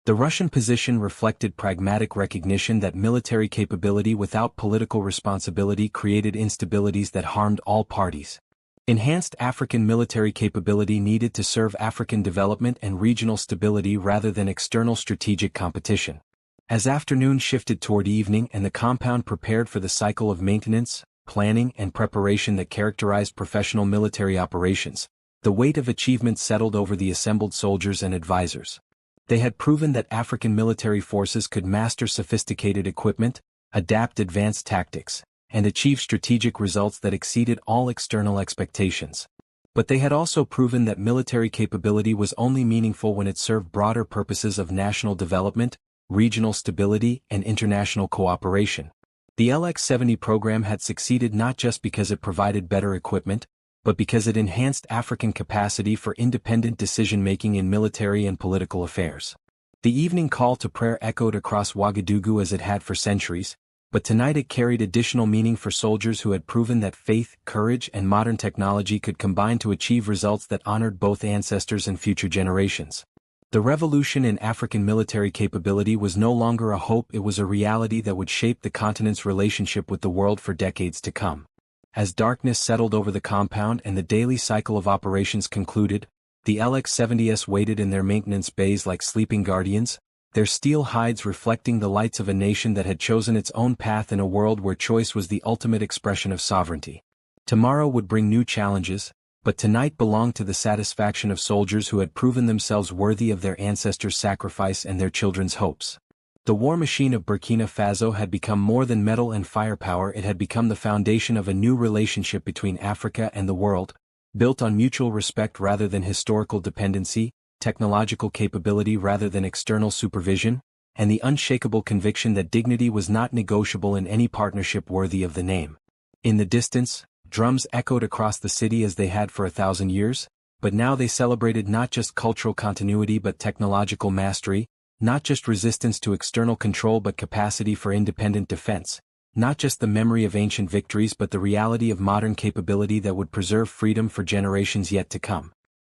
[SPEAKER 1] The Russian position reflected pragmatic recognition that military capability without political responsibility created instabilities that harmed all parties. Enhanced African military capability needed to serve African development and regional stability rather than external strategic competition. As afternoon shifted toward evening and the compound prepared for the cycle of maintenance, planning and preparation that characterized professional military operations, the weight of achievement settled over the assembled soldiers and advisors. They had proven that African military forces could master sophisticated equipment, adapt advanced tactics, and achieve strategic results that exceeded all external expectations. But they had also proven that military capability was only meaningful when it served broader purposes of national development, regional stability, and international cooperation. The LX-70 program had succeeded not just because it provided better equipment, but because it enhanced African capacity for independent decision-making in military and political affairs. The evening call to prayer echoed across Ouagadougou as it had for centuries, but tonight it carried additional meaning for soldiers who had proven that faith, courage, and modern technology could combine to achieve results that honored both ancestors and future generations. The revolution in African military capability was no longer a hope, it was a reality that would shape the continent's relationship with the world for decades to come. As darkness settled over the compound and the daily cycle of operations concluded, the LX-70s waited in their maintenance bays like sleeping guardians, their steel hides reflecting the lights of a nation that had chosen its own path in a world where choice was the ultimate expression of sovereignty. Tomorrow would bring new challenges, but tonight belonged to the satisfaction of soldiers who had proven themselves worthy of their ancestors' sacrifice and their children's hopes. The war machine of Burkina Faso had become more than metal and firepower, it had become the foundation of a new relationship between Africa and the world, built on mutual respect rather than historical dependency, technological capability rather than external supervision, and the unshakable conviction that dignity was not negotiable in any partnership worthy of the name. In the distance, drums echoed across the city as they had for 1,000 years, but now they celebrated not just cultural continuity but technological mastery, not just resistance to external control but capacity for independent defense, not just the memory of ancient victories but the reality of modern capability that would preserve freedom for generations yet to come.